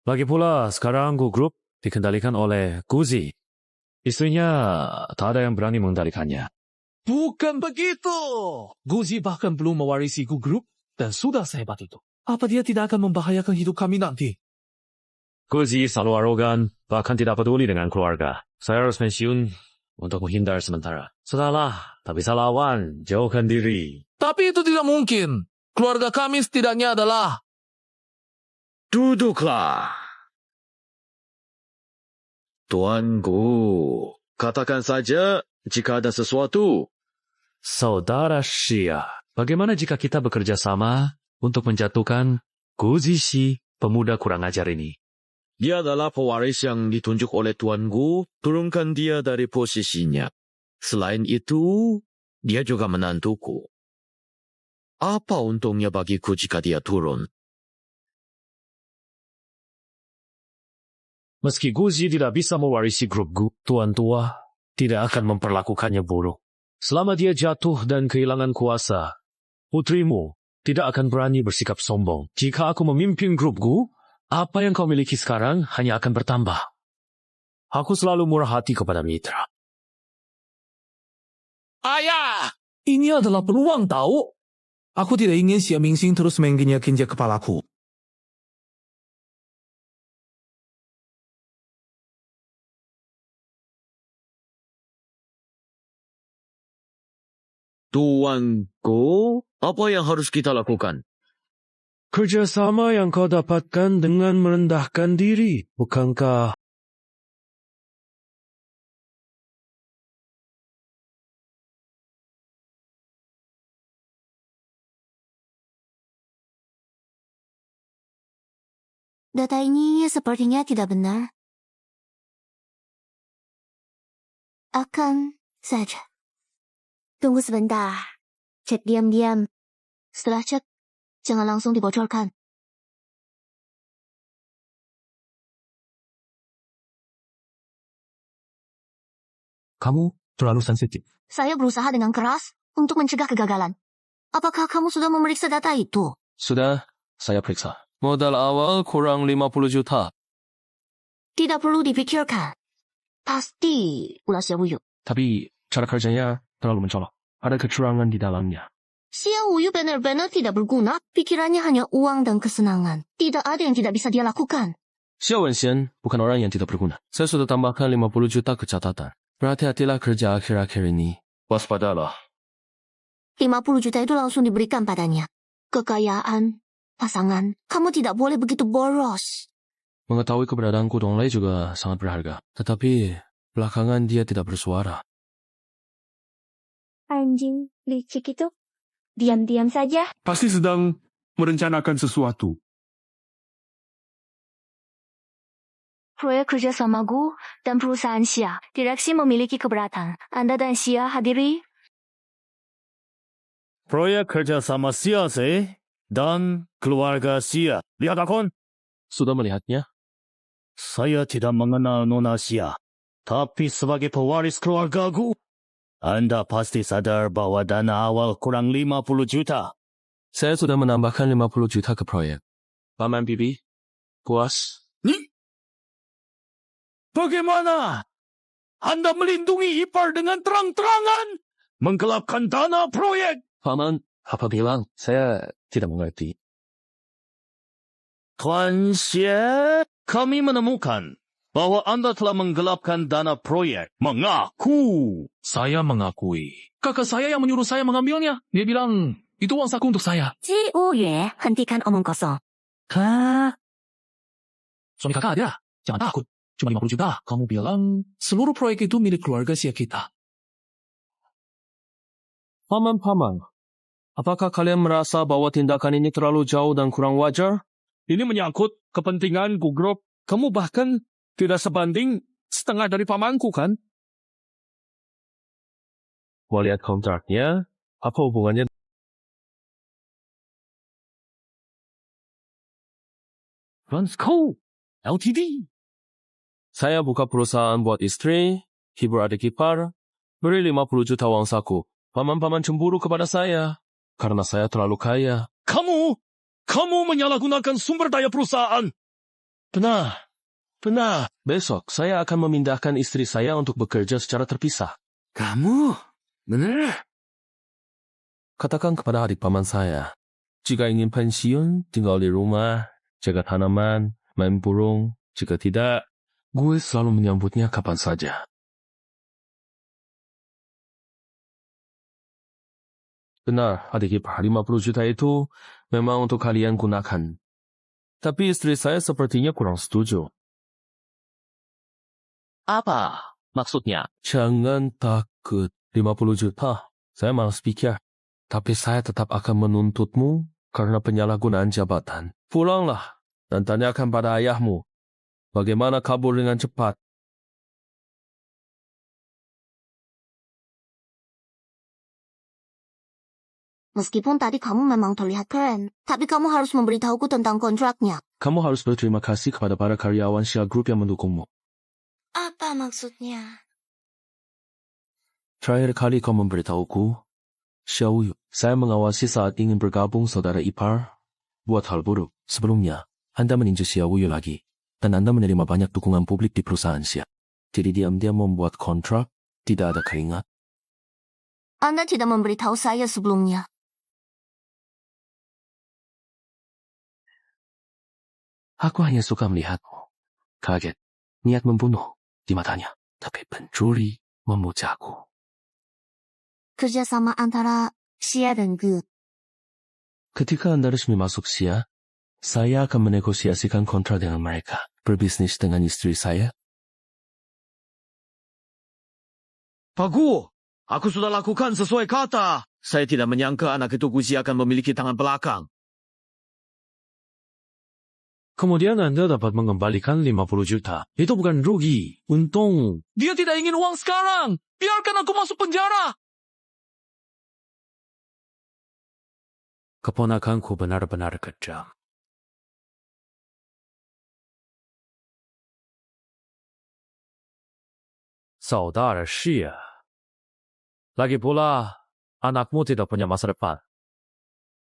[SPEAKER 13] Lagi pula, sekarang Gu Group dikendalikan oleh Guzi. Istrinya tak ada yang berani mengendalikannya.
[SPEAKER 8] Bukan begitu. Guzi bahkan belum mewarisi Gu Group dan sudah sehebat itu. Apa dia tidak akan membahayakan hidup kami nanti?
[SPEAKER 13] Guzi selalu arogan, bahkan tidak peduli dengan keluarga. Saya harus pensiun untuk menghindar sementara. Sudahlah, tak bisa lawan, jauhkan diri.
[SPEAKER 8] Tapi itu tidak mungkin. Keluarga kami setidaknya adalah...
[SPEAKER 15] Duduklah. Tuan Gu, katakan saja jika ada sesuatu.
[SPEAKER 13] Saudara Xia, bagaimana jika kita bekerja sama untuk menjatuhkan Guzi Shi, pemuda kurang ajar ini?
[SPEAKER 15] Dia adalah pewaris yang ditunjuk oleh Tuan Gu, turunkan dia dari posisinya. Selain itu, dia juga menantuku. Apa untungnya bagiku jika dia turun?
[SPEAKER 13] Meski Guzi tidak bisa mewarisi grup Gu, Tuan Tua tidak akan memperlakukannya buruk. Selama dia jatuh dan kehilangan kuasa, putrimu tidak akan berani bersikap sombong. Jika aku memimpin grup Gu, apa yang kau miliki sekarang hanya akan bertambah. Aku selalu murah hati kepada mitra.
[SPEAKER 8] Ayah! Ini adalah peluang tahu. Aku tidak ingin Xia Mingxing terus menginjak-injak kepalaku.
[SPEAKER 15] Tuan Gu, apa yang harus kita lakukan?
[SPEAKER 13] Kerjasama yang kau dapatkan dengan merendahkan diri, bukankah?
[SPEAKER 2] Data ini sepertinya tidak benar. Akan saja. Tunggu sebentar. Cek diam-diam. Setelah cek, jangan langsung dibocorkan.
[SPEAKER 5] Kamu terlalu sensitif.
[SPEAKER 2] Saya berusaha dengan keras untuk mencegah kegagalan. Apakah kamu sudah memeriksa data itu?
[SPEAKER 5] Sudah, saya periksa. Modal awal kurang 50 juta.
[SPEAKER 2] Tidak perlu dipikirkan. Pasti ulas Xia Wuyu.
[SPEAKER 5] Tapi cara kerjanya terlalu mencolok. Ada kecurangan di dalamnya.
[SPEAKER 2] Xia Wuyu benar-benar tidak berguna. Pikirannya hanya uang dan kesenangan. Tidak ada yang tidak bisa dia lakukan.
[SPEAKER 5] Xia Wenxian bukan orang yang tidak berguna. Saya sudah tambahkan 50 juta ke catatan. Berhati-hatilah kerja akhir-akhir ini. Waspadalah.
[SPEAKER 2] 50 juta itu langsung diberikan padanya. Kekayaan, pasangan, kamu tidak boleh begitu boros.
[SPEAKER 5] Mengetahui keberadaanku Dong Lei juga sangat berharga. Tetapi belakangan dia tidak bersuara.
[SPEAKER 12] Anjing licik itu. Diam-diam saja.
[SPEAKER 8] Pasti sedang merencanakan sesuatu.
[SPEAKER 12] Proyek kerjasama Gu dan perusahaan Xia. Direksi memiliki keberatan. Anda dan Xia hadiri.
[SPEAKER 3] Proyek kerjasama Xia dan keluarga Xia. Lihat akun?
[SPEAKER 5] Sudah melihatnya?
[SPEAKER 3] Saya tidak mengenal Nona Xia. Tapi sebagai pewaris keluarga Gu, Anda pasti sadar bahwa dana awal kurang 50 juta.
[SPEAKER 5] Saya sudah menambahkan 50 juta ke proyek. Paman Bibi, puas?
[SPEAKER 8] Bagaimana? Anda melindungi ipar dengan terang-terangan, menggelapkan dana proyek.
[SPEAKER 5] Paman, apa bilang? Saya tidak mengerti.
[SPEAKER 3] Tuan Xie, kami menemukan bahwa Anda telah menggelapkan dana proyek. Mengaku.
[SPEAKER 8] Saya mengakui. Kakak saya yang menyuruh saya mengambilnya. Dia bilang, itu uang saku untuk saya.
[SPEAKER 2] Ji Uyue, hentikan omong kosong.
[SPEAKER 8] Suami kakak ada. Jangan takut. Cuma 50 juta. Kamu bilang, seluruh proyek itu milik keluarga Xie kita.
[SPEAKER 5] Paman, apakah kalian merasa bahwa tindakan ini terlalu jauh dan kurang wajar?
[SPEAKER 8] Ini menyangkut kepentingan grup. Kamu bahkan tidak sebanding setengah dari pamanku, kan?
[SPEAKER 5] Mau lihat kontraknya? Apa hubungannya?
[SPEAKER 8] Transco Ltd.
[SPEAKER 5] Saya buka perusahaan buat istri, hibur adik ipar, beri 50 juta uang saku. Paman-paman cemburu kepada saya, karena saya terlalu kaya.
[SPEAKER 8] Kamu menyalahgunakan sumber daya perusahaan.
[SPEAKER 5] Benar. Besok saya akan memindahkan istri saya untuk bekerja secara terpisah.
[SPEAKER 10] Kamu? Benar?
[SPEAKER 5] Katakan kepada adik paman saya, jika ingin pensiun, tinggal di rumah, jaga tanaman, main burung. Jika tidak, gue selalu menyambutnya kapan saja. Benar, adik ipar, 50 juta itu memang untuk kalian gunakan. Tapi istri saya sepertinya kurang setuju.
[SPEAKER 7] Apa maksudnya?
[SPEAKER 5] Jangan takut, 50 juta. Saya malas pikir. Tapi saya tetap akan menuntutmu karena penyalahgunaan jabatan. Pulanglah dan tanyakan pada ayahmu bagaimana kabur dengan cepat.
[SPEAKER 2] Meskipun tadi kamu memang terlihat keren, tapi kamu harus memberitahuku tentang kontraknya.
[SPEAKER 5] Kamu harus berterima kasih kepada para karyawan Xia Group yang mendukungmu.
[SPEAKER 12] Apa maksudnya?
[SPEAKER 5] Terakhir kali kau memberitahuku, Xia Wuyu, saya mengawasi saat ingin bergabung saudara ipar buat hal buruk. Sebelumnya, Anda meninju Xia Wuyu lagi, dan Anda menerima banyak dukungan publik di perusahaan Xia. Jadi diam-diam membuat kontrak, tidak ada keringat.
[SPEAKER 2] Anda tidak memberitahu saya sebelumnya.
[SPEAKER 5] Aku hanya suka melihatmu. Kaget, niat membunuh di matanya, tapi pencuri memujaku.
[SPEAKER 2] Kerjasama antara Xia dan Gu.
[SPEAKER 5] Ketika Anda resmi masuk Xia, saya akan menegosiasikan kontrak dengan mereka. Berbisnis dengan istri saya.
[SPEAKER 15] Pak Gu, aku sudah lakukan sesuai kata. Saya tidak menyangka anak itu Guzi akan memiliki tangan belakang.
[SPEAKER 13] Kemudian Anda dapat mengembalikan 50 juta. Itu bukan rugi, untung.
[SPEAKER 8] Dia tidak ingin uang sekarang. Biarkan aku masuk penjara.
[SPEAKER 13] Keponakanku benar-benar kejam. Saudara Xia. Lagi pula, anakmu tidak punya masa depan.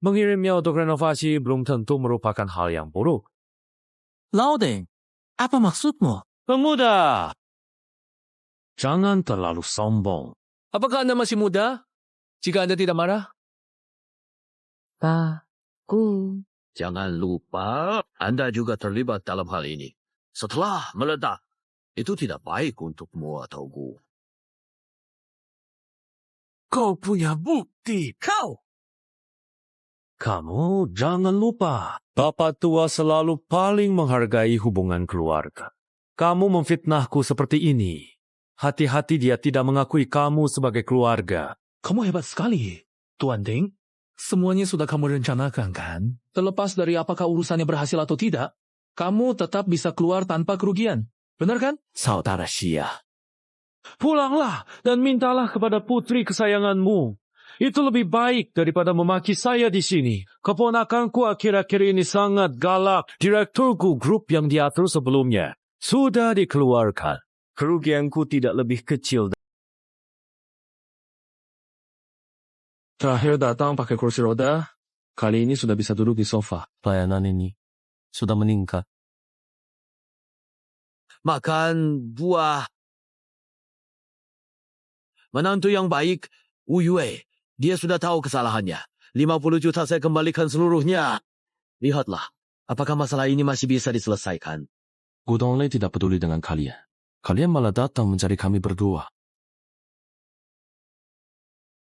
[SPEAKER 13] Mengirimnya untuk renovasi belum tentu merupakan hal yang buruk.
[SPEAKER 11] Laudeng, apa maksudmu?
[SPEAKER 13] Pemuda, jangan terlalu sombong.
[SPEAKER 8] Apakah Anda masih muda? Jika Anda tidak marah?
[SPEAKER 15] Jangan lupa, Anda juga terlibat dalam hal ini. Setelah meledak, itu tidak baik untukmu atau Gu.
[SPEAKER 8] Kau punya bukti, kau!
[SPEAKER 13] Kamu jangan lupa, Bapak tua selalu paling menghargai hubungan keluarga. Kamu memfitnahku seperti ini. Hati-hati dia tidak mengakui kamu sebagai keluarga.
[SPEAKER 8] Kamu hebat sekali, Tuan Ding. Semuanya sudah kamu rencanakan, kan? Terlepas dari apakah urusannya berhasil atau tidak, kamu tetap bisa keluar tanpa kerugian. Benar kan?
[SPEAKER 13] Saudara Xia, pulanglah dan mintalah kepada putri kesayanganmu. Itu lebih baik daripada memaki saya di sini. Keponakanku akhir-akhir ini sangat galak. Direkturku grup yang diatur sebelumnya sudah dikeluarkan. Kerugianku tidak lebih kecil.
[SPEAKER 5] Terakhir datang pakai kursi roda, kali ini sudah bisa duduk di sofa. Pelayanan ini sudah meningkat.
[SPEAKER 15] makan buah. Menantu yang baik, Wu Yue. Dia sudah tahu kesalahannya. 50 juta saya kembalikan seluruhnya. Lihatlah, apakah masalah ini masih bisa diselesaikan?
[SPEAKER 5] Gudong Lei tidak peduli dengan kalian. Kalian malah datang mencari kami berdua.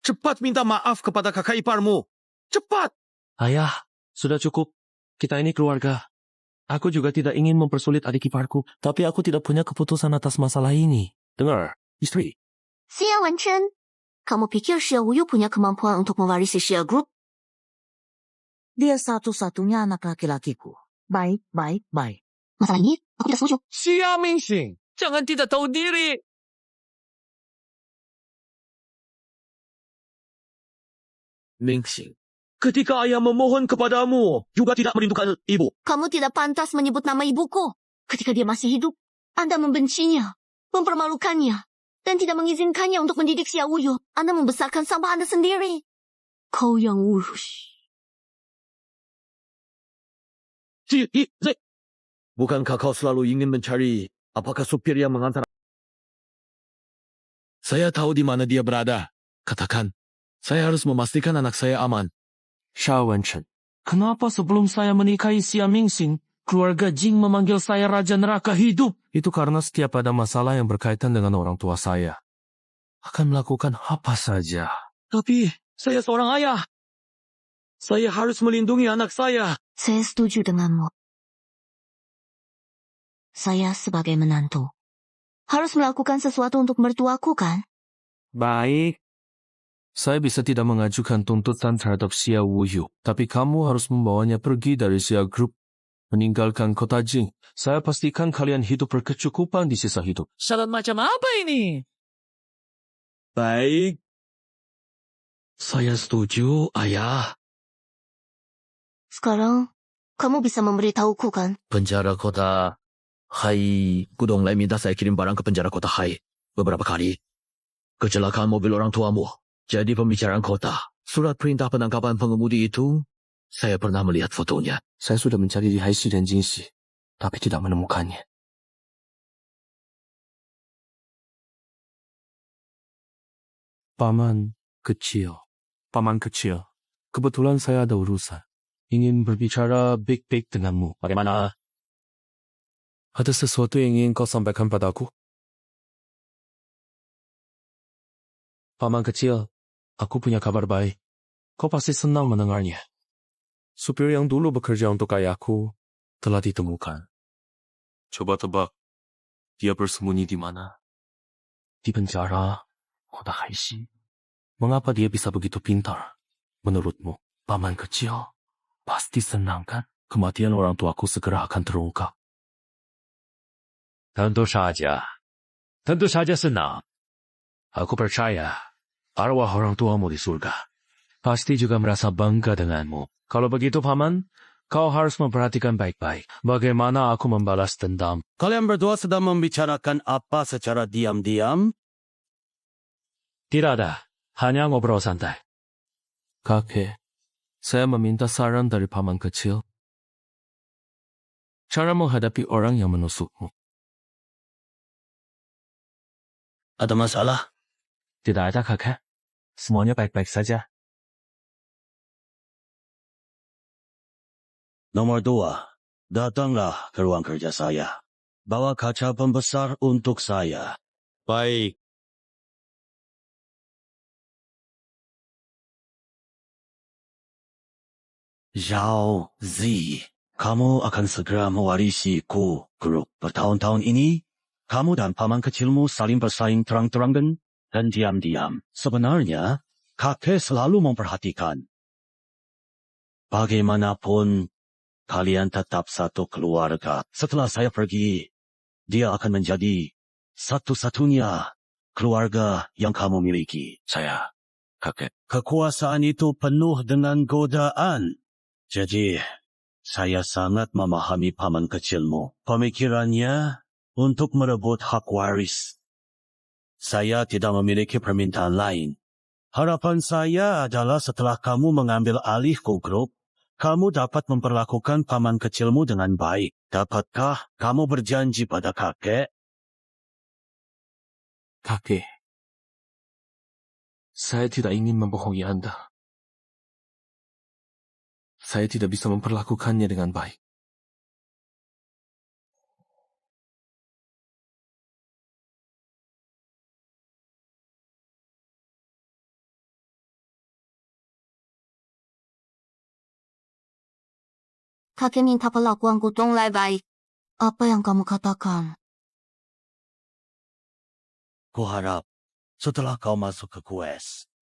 [SPEAKER 15] Cepat minta maaf kepada kakak iparmu. Cepat!
[SPEAKER 5] Ayah, sudah cukup. Kita ini keluarga. Aku juga tidak ingin mempersulit adik iparku, tapi aku tidak punya keputusan atas masalah ini. Dengar, istri.
[SPEAKER 2] Xia Wenchen, kamu pikir Xia Wuyu punya kemampuan untuk mewarisi Xia Group?
[SPEAKER 11] Dia satu-satunya anak laki-lakiku. Baik.
[SPEAKER 2] Masalah ini, aku tidak setuju.
[SPEAKER 8] Xia Mingxing, jangan tidak tahu diri.
[SPEAKER 15] Mingxing, ketika ayah memohon kepadamu, juga tidak merindukan ibu.
[SPEAKER 2] Kamu tidak pantas menyebut nama ibuku. Ketika dia masih hidup, Anda membencinya, mempermalukannya, dan tidak mengizinkannya untuk mendidik Xia Wuyu. Anda membesarkan sampah Anda sendiri. Kau yang urus.
[SPEAKER 15] Bukankah kau selalu ingin mencari apakah supir yang mengantar? Saya tahu di mana dia berada. Katakan, saya harus memastikan anak saya aman.
[SPEAKER 5] Xia Wenchen, kenapa sebelum saya menikahi Xia Mingxing, keluarga Jing memanggil saya Raja Neraka Hidup? Itu karena setiap ada masalah yang berkaitan dengan orang tua saya, akan melakukan apa saja.
[SPEAKER 15] Tapi, saya seorang ayah. Saya harus melindungi anak saya.
[SPEAKER 2] Saya setuju denganmu. Saya sebagai menantu harus melakukan sesuatu untuk mertuaku, kan?
[SPEAKER 5] Baik. Saya bisa tidak mengajukan tuntutan terhadap Xia Wuyu, tapi kamu harus membawanya pergi dari Xia Group, meninggalkan kota Jing. Saya pastikan kalian hidup berkecukupan di sisa hidup.
[SPEAKER 11] Syarat macam apa ini?
[SPEAKER 15] Baik. Saya setuju, ayah.
[SPEAKER 2] Sekarang, kamu bisa memberitahuku, kan?
[SPEAKER 15] Penjara kota Hai. Gudong Lei minta saya kirim barang ke penjara kota Hai beberapa kali. Kecelakaan mobil orang tuamu jadi pembicaraan kota. Surat perintah penangkapan pengemudi itu, saya pernah melihat fotonya.
[SPEAKER 5] Saya sudah mencari di Haishi dan Jingxi, tapi tidak menemukannya. Paman kecil. Kebetulan saya ada urusan. Ingin berbicara baik-baik denganmu.
[SPEAKER 3] Bagaimana?
[SPEAKER 5] Ada sesuatu yang ingin kau sampaikan padaku? Paman kecil, aku punya kabar baik. Kau pasti senang mendengarnya. Supir yang dulu bekerja untuk ayahku telah ditemukan. Coba tebak, dia bersembunyi di mana? Di penjara kota Haishi. Mengapa dia bisa begitu pintar? Menurutmu, paman kecil pasti senang, kan? Kematian orang tuaku segera akan terungkap.
[SPEAKER 13] Tentu saja senang.
[SPEAKER 5] Aku percaya arwah orang tuamu di surga pasti juga merasa bangga denganmu. Kalau begitu, Paman, kau harus memperhatikan baik-baik bagaimana aku membalas dendam.
[SPEAKER 10] Kalian berdua sedang membicarakan apa secara diam-diam?
[SPEAKER 13] Tidak ada, hanya ngobrol santai.
[SPEAKER 5] Kakek, saya meminta saran dari paman kecil. Cara menghadapi orang yang menusukmu.
[SPEAKER 10] Ada masalah?
[SPEAKER 5] Tidak ada, kakek. Semuanya baik-baik saja.
[SPEAKER 10] Nomor 2, datanglah ke ruang kerja saya. Bawa kaca pembesar untuk saya.
[SPEAKER 15] Baik.
[SPEAKER 10] Zhao Zi, kamu akan segera mewarisi Ku Group. Bertahun-tahun ini, kamu dan paman kecilmu saling bersaing terang-terangan dan diam-diam. Sebenarnya, kakek selalu memperhatikan. Bagaimanapun, kalian tetap satu keluarga. Setelah saya pergi, dia akan menjadi satu-satunya keluarga yang kamu miliki.
[SPEAKER 5] Saya, kakek.
[SPEAKER 10] Kekuasaan itu penuh dengan godaan. Jadi, saya sangat memahami paman kecilmu. Pemikirannya untuk merebut hak waris. Saya tidak memiliki permintaan lain. Harapan saya adalah setelah kamu mengambil alih Ku Group, kamu dapat memperlakukan paman kecilmu dengan baik. Dapatkah kamu berjanji pada kakek?
[SPEAKER 5] Kakek, saya tidak ingin membohongi Anda. Saya tidak bisa memperlakukannya dengan baik.
[SPEAKER 2] Kakek minta perlakuan Gudonglai baik. Apa yang kamu katakan?
[SPEAKER 10] Kuharap setelah kau masuk ke Quest,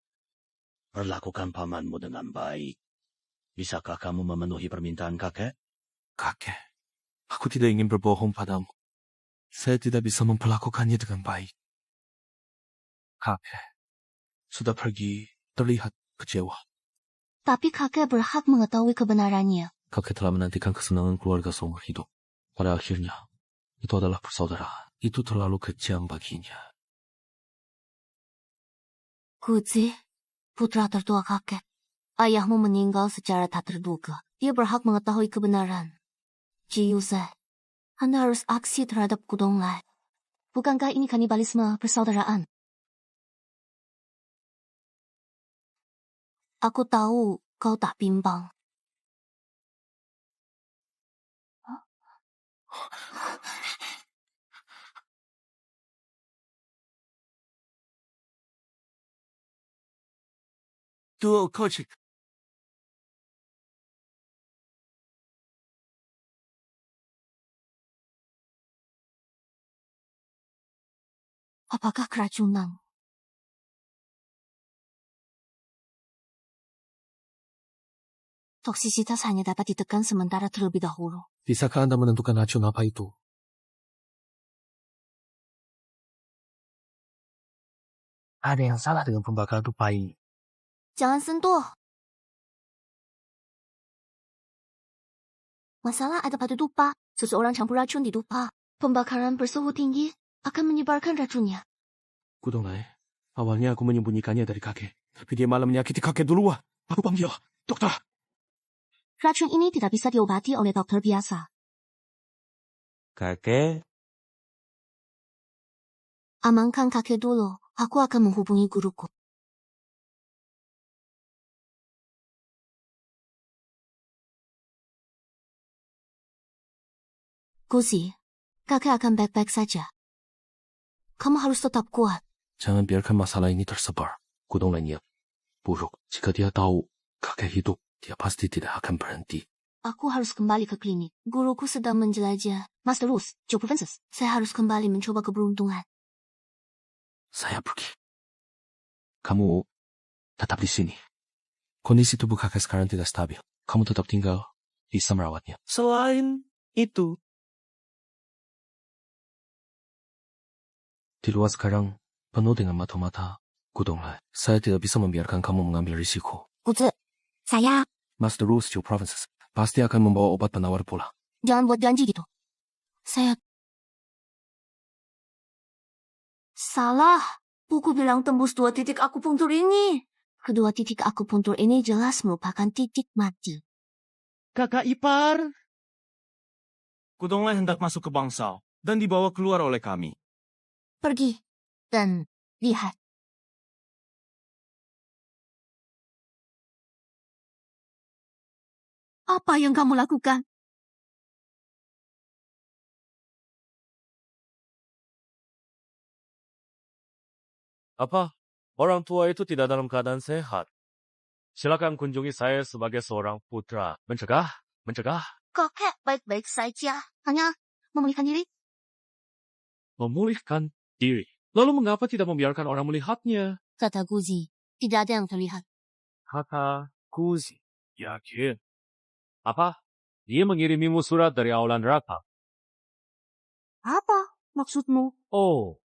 [SPEAKER 10] perlakukan pamanmu dengan baik. Bisakah kamu memenuhi permintaan kakek?
[SPEAKER 5] Kakek, aku tidak ingin berbohong padamu. Saya tidak bisa memperlakukannya dengan baik. Kakek sudah pergi terlihat kecewa.
[SPEAKER 2] Tapi kakek berhak mengetahui kebenarannya.
[SPEAKER 5] Kakek telah menantikan kesenangan keluarga seumur hidup. Pada akhirnya, itu adalah persaudaraan. Itu terlalu kejam baginya.
[SPEAKER 2] Guzi, putra tertua kakek. Ayahmu meninggal secara tak terduga. Dia berhak mengetahui kebenaran. Ji Yuzai, Anda harus aksi terhadap Gudonglai. Bukankah ini kanibalisme persaudaraan? Aku tahu kau tak bimbang.
[SPEAKER 5] Duo Kochik.
[SPEAKER 2] Apakah keracunan? Toksisitas hanya dapat ditekan sementara terlebih dahulu.
[SPEAKER 5] Bisakah Anda menentukan racun apa itu? Ada yang salah dengan pembakaran dupa ini.
[SPEAKER 2] Jangan sentuh. Masalah ada pada dupa. Seseorang campur racun di dupa. Pembakaran bersuhu tinggi akan menyebarkan racunnya.
[SPEAKER 5] Gudonglai, awalnya aku menyembunyikannya dari kakek. Tapi dia malah menyakiti kakek duluan. Aku panggil dokter.
[SPEAKER 2] Racun ini tidak bisa diobati oleh dokter biasa.
[SPEAKER 7] Kakek,
[SPEAKER 2] Amankan kakek dulu. Aku akan menghubungi guruku. Guzi, kakek akan baik-baik saja. Kamu harus tetap kuat.
[SPEAKER 5] Jangan biarkan masalah ini tersebar. Gudonglai niat buruk. Jika dia tahu kakek hidup, dia pasti tidak akan berhenti.
[SPEAKER 2] Aku harus kembali ke klinik. Guruku sedang menjelajah Master Rose, Joe Provinces. Saya harus kembali mencoba keberuntungan.
[SPEAKER 5] Saya pergi. Kamu tetap di sini. Kondisi tubuh kakek sekarang tidak stabil. Kamu tetap tinggal bisa merawatnya.
[SPEAKER 7] selain itu,
[SPEAKER 5] Di luar sekarang penuh dengan mata-mata. Gudonglai, saya tidak bisa membiarkan kamu mengambil risiko.
[SPEAKER 2] Guzi, saya...
[SPEAKER 5] Master Rose Joe Provinces pasti akan membawa obat penawar pula.
[SPEAKER 2] Jangan buat janji gitu. Saya... Salah. Buku bilang tembus 2 titik akupunktur ini. Kedua titik akupunktur ini jelas merupakan titik mati.
[SPEAKER 4] Kakak ipar.
[SPEAKER 7] Gudonglai hendak masuk ke bangsal dan dibawa keluar oleh kami.
[SPEAKER 2] Pergi dan lihat. Apa yang kamu lakukan?
[SPEAKER 13] Apa? Orang tua itu tidak dalam keadaan sehat. Silakan kunjungi saya sebagai seorang putra. Mencegah?
[SPEAKER 2] Kakek baik-baik saja. Hanya memulihkan diri.
[SPEAKER 13] Memulihkan diri. Lalu mengapa tidak membiarkan orang melihatnya?
[SPEAKER 2] Kata Guzi, tidak ada yang terlihat.
[SPEAKER 13] Kata Guzi. Yakin? Apa? Dia mengirimimu surat dari aula neraka.
[SPEAKER 2] Apa maksudmu?
[SPEAKER 13] Oh,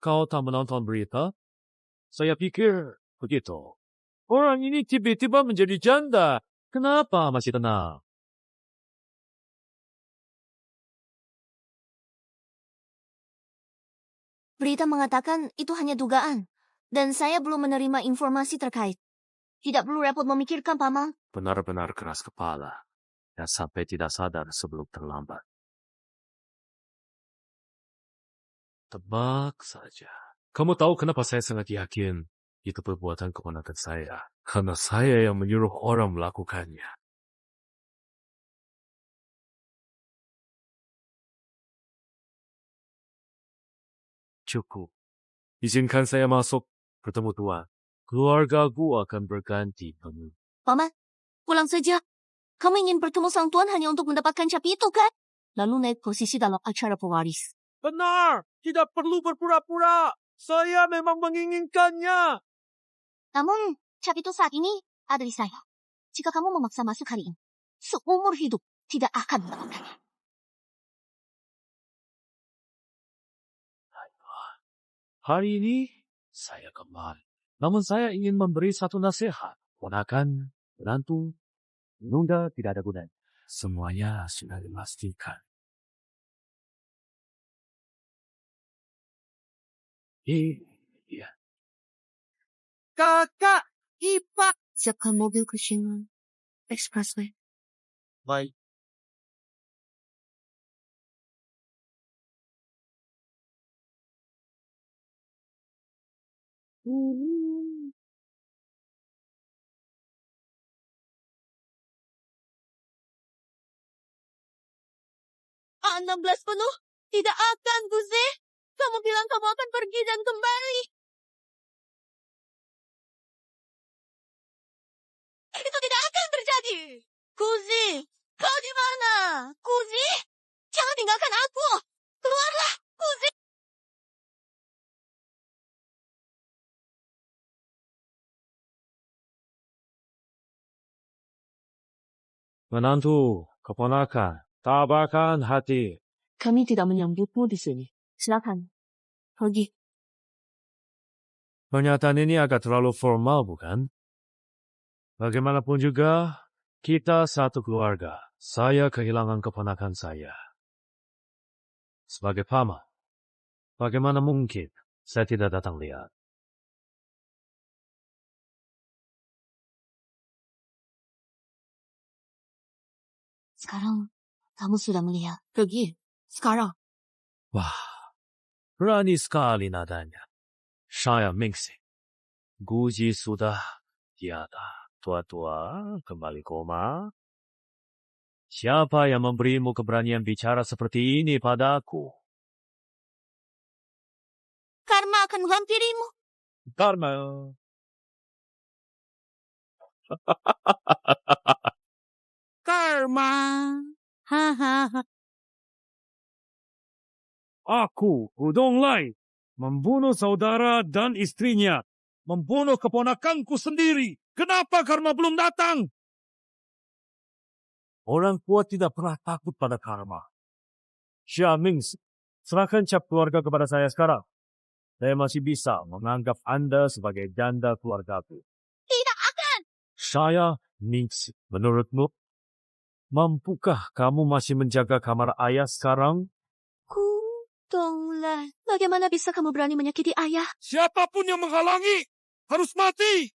[SPEAKER 13] kau tak menonton berita? Saya pikir begitu. Orang ini tiba-tiba menjadi janda. Kenapa masih tenang?
[SPEAKER 2] Berita mengatakan itu hanya dugaan. Dan saya belum menerima informasi terkait. Tidak perlu repot memikirkan, Paman.
[SPEAKER 13] Benar-benar keras kepala. Dan sampai tidak sadar sebelum terlambat. Tebak saja. Kamu tahu kenapa saya sangat yakin itu perbuatan keponakan saya? Karena saya yang menyuruh orang melakukannya. Cukup. Izinkan saya masuk bertemu Tuan. Keluargaku akan berganti penuh.
[SPEAKER 2] Paman, pulang saja. Kamu ingin bertemu sang tuan hanya untuk mendapatkan cap itu, kan? Lalu naik posisi dalam acara pewaris.
[SPEAKER 6] Benar, tidak perlu berpura-pura. Saya memang menginginkannya.
[SPEAKER 2] Namun, cap itu saat ini ada di saya. Jika kamu memaksa masuk hari ini, seumur hidup tidak akan mendapatkannya.
[SPEAKER 13] Hari ini, saya kembali. Namun saya ingin memberi satu nasihat. Ponakan, menantu, menunda tidak ada gunanya. Semuanya sudah dipastikan. Iya.
[SPEAKER 4] Kakak, Ipak.
[SPEAKER 2] Siapkan mobil ke Shingon Expressway.
[SPEAKER 7] Baik.
[SPEAKER 12] A16 penuh? Tidak akan, Guzi. Kamu bilang kamu akan pergi dan kembali. Itu tidak akan terjadi. Guzi, kau di mana? Guzi, jangan tinggalkan aku. Keluarlah, Guzi.
[SPEAKER 13] Menantu, keponakan, tabahkan hati.
[SPEAKER 2] Kami tidak menyambutmu di sini. Silakan, pergi.
[SPEAKER 13] Pernyataan ini agak terlalu formal, bukan? Bagaimanapun juga, kita satu keluarga. Saya kehilangan keponakan saya. Sebagai paman, bagaimana mungkin saya tidak datang lihat?
[SPEAKER 2] Sekarang, kamu sudah melihat. Pergi. Sekarang.
[SPEAKER 13] Wah, berani sekali nadanya. Saya Mingxi. Guji sudah tiada. Tua-tua, kembali koma. Siapa yang memberimu keberanian bicara seperti ini padaku?
[SPEAKER 12] Karma akan menghampirimu.
[SPEAKER 13] Karma.
[SPEAKER 9] Karma.
[SPEAKER 12] Hahaha.
[SPEAKER 13] Aku, Hudong Lai, membunuh saudara dan istrinya.
[SPEAKER 9] Membunuh keponakanku sendiri. Kenapa karma belum datang?
[SPEAKER 13] Orang kuat tidak pernah takut pada karma. Xia Mingxi, serahkan cap keluarga kepada saya sekarang. Saya masih bisa menganggap Anda sebagai janda keluargaku.
[SPEAKER 12] Tidak akan.
[SPEAKER 13] Saya Mingxi, menurutmu, mampukah kamu masih menjaga kamar ayah sekarang?
[SPEAKER 2] Donglah, bagaimana bisa kamu berani menyakiti ayah?
[SPEAKER 9] Siapapun yang menghalangi harus mati.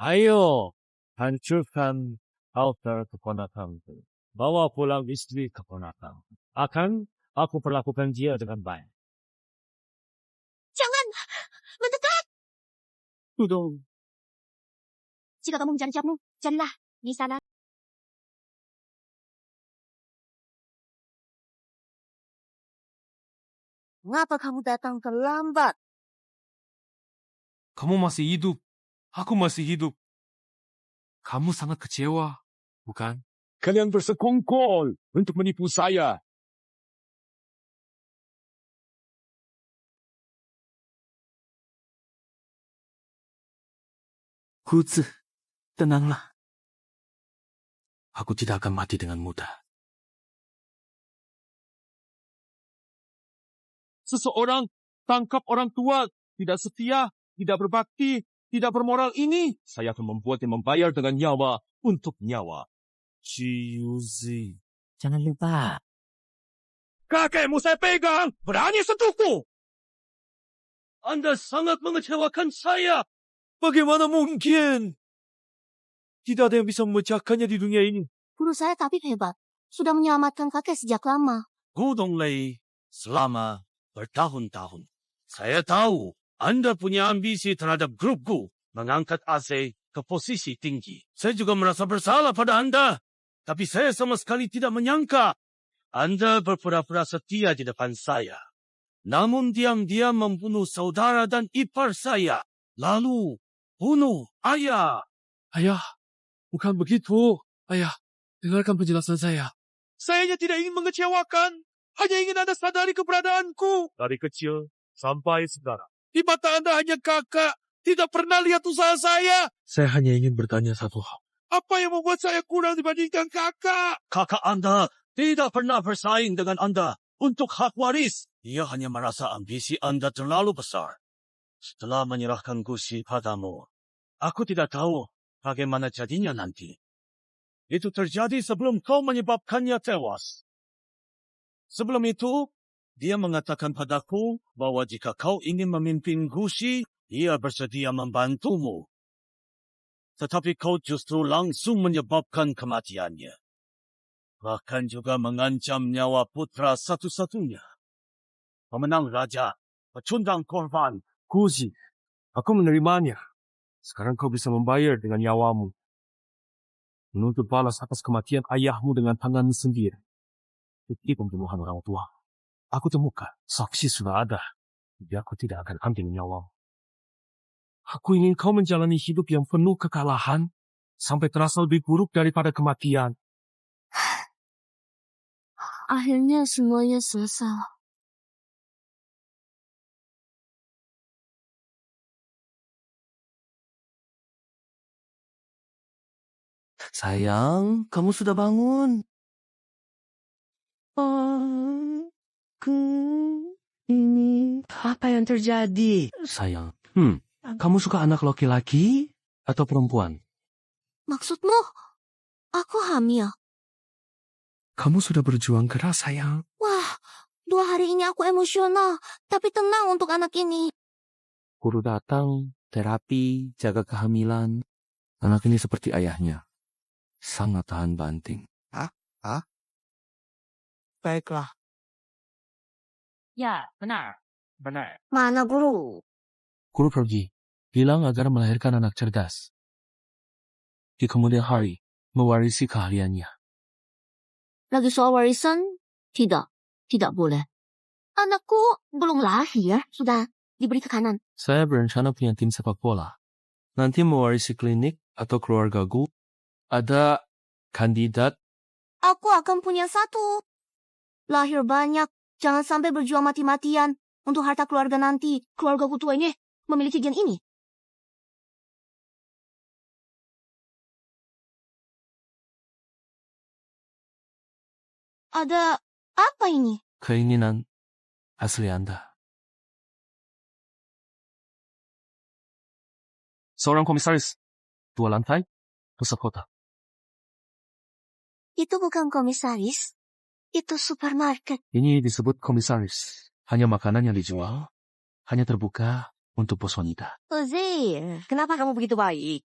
[SPEAKER 13] Ayo, hancurkan altar keponakanku. Bawa pulang istri keponakan. Akan aku perlakukan dia dengan baik.
[SPEAKER 12] Jangan mendekat.
[SPEAKER 9] Hudong.
[SPEAKER 2] Jika kamu mencari capmu, carilah di sana. Mengapa kamu datang terlambat?
[SPEAKER 5] Kamu masih hidup. Aku masih hidup. Kamu sangat kecewa, bukan?
[SPEAKER 9] Kalian bersekongkol untuk menipu saya.
[SPEAKER 11] Guzi, tenanglah.
[SPEAKER 5] Aku tidak akan mati dengan mudah.
[SPEAKER 9] Seseorang tangkap orang tua, tidak setia, tidak berbakti, tidak bermoral ini. Saya akan membuatnya membayar dengan nyawa untuk nyawa.
[SPEAKER 13] Ciuzi.
[SPEAKER 11] Jangan lupa.
[SPEAKER 9] Kakekmu saya pegang, berani sentuhku.
[SPEAKER 4] Anda sangat mengecewakan saya. Bagaimana mungkin? Tidak ada yang bisa memecahkannya di dunia ini.
[SPEAKER 2] Guru saya tabib hebat. Sudah menyelamatkan kakek sejak lama.
[SPEAKER 10] Gudong Lei, selama bertahun-tahun. Saya tahu Anda punya ambisi terhadap grupku mengangkat AC ke posisi tinggi. Saya juga merasa bersalah pada Anda. Tapi saya sama sekali tidak menyangka Anda berpura-pura setia di depan saya. Namun diam-diam membunuh saudara dan ipar saya. Lalu bunuh ayah.
[SPEAKER 8] Ayah, bukan begitu. Ayah, dengarkan penjelasan saya.
[SPEAKER 6] Saya hanya tidak ingin mengecewakan. Hanya ingin Anda sadari keberadaanku. Dari kecil sampai sekarang. Di mata Anda hanya kakak. Tidak pernah lihat usaha saya.
[SPEAKER 8] Saya hanya ingin bertanya satu hal.
[SPEAKER 6] Apa yang membuat saya kurang dibandingkan kakak?
[SPEAKER 10] Kakak Anda tidak pernah bersaing dengan Anda untuk hak waris. Dia hanya merasa ambisi Anda terlalu besar. Setelah menyerahkan Gusi padamu, aku tidak tahu bagaimana jadinya nanti. Itu terjadi sebelum kau menyebabkannya tewas. Sebelum itu, dia mengatakan padaku bahwa jika kau ingin memimpin Gusi, dia bersedia membantumu. Tetapi kau justru langsung menyebabkan kematiannya. Bahkan juga mengancam nyawa putra satu-satunya. Pemenang raja, pecundang korban.
[SPEAKER 6] Guzi, aku menerimanya. Sekarang kau bisa membayar dengan nyawamu. Menuntut balas atas kematian ayahmu dengan tanganmu sendiri. Itu pembunuhan orang tua. Aku temukan, saksi sudah ada. Jadi aku tidak akan ambil nyawamu. Aku ingin kau menjalani hidup yang penuh kekalahan, sampai terasa lebih buruk daripada kematian.
[SPEAKER 2] Akhirnya semuanya selesai.
[SPEAKER 11] Sayang, kamu sudah bangun. Ini apa yang terjadi? Sayang, kamu suka anak laki-laki atau perempuan?
[SPEAKER 2] Maksudmu, aku hamil.
[SPEAKER 8] Kamu sudah berjuang keras, sayang.
[SPEAKER 2] Wah, 2 hari ini aku emosional, tapi tenang untuk anak ini.
[SPEAKER 5] Guru datang, terapi, jaga kehamilan. Anak ini seperti ayahnya. Sangat tahan banting.
[SPEAKER 11] Baiklah.
[SPEAKER 16] Ya, benar. Benar.
[SPEAKER 2] Mana guru?
[SPEAKER 5] Guru pergi, bilang agar melahirkan anak cerdas. Di kemudian hari, mewarisi keahliannya.
[SPEAKER 2] Lagi soal warisan? Tidak boleh. Anakku belum lahir, sudah diberi tekanan.
[SPEAKER 5] Saya berencana punya tim sepak bola. Nanti mewarisi klinik atau keluargaku. Ada kandidat.
[SPEAKER 2] Aku akan punya 1. Lahir banyak, jangan sampai berjuang mati-matian untuk harta keluarga nanti. Keluarga tua ini memiliki gen ini. Ada apa ini?
[SPEAKER 5] Keinginan asli Anda.
[SPEAKER 8] Seorang komisaris, 2 lantai, pusat kota.
[SPEAKER 2] Itu bukan komisaris. Itu supermarket.
[SPEAKER 5] Ini disebut komisaris. Hanya makanan yang dijual, hanya terbuka untuk bos wanita.
[SPEAKER 2] Uzi, kenapa kamu begitu baik?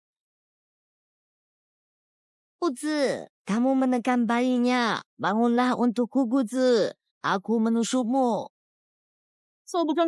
[SPEAKER 2] Uzi, kamu menekan bayinya. Bangunlah untukku, Guzi. Aku menusukmu.
[SPEAKER 6] So bukan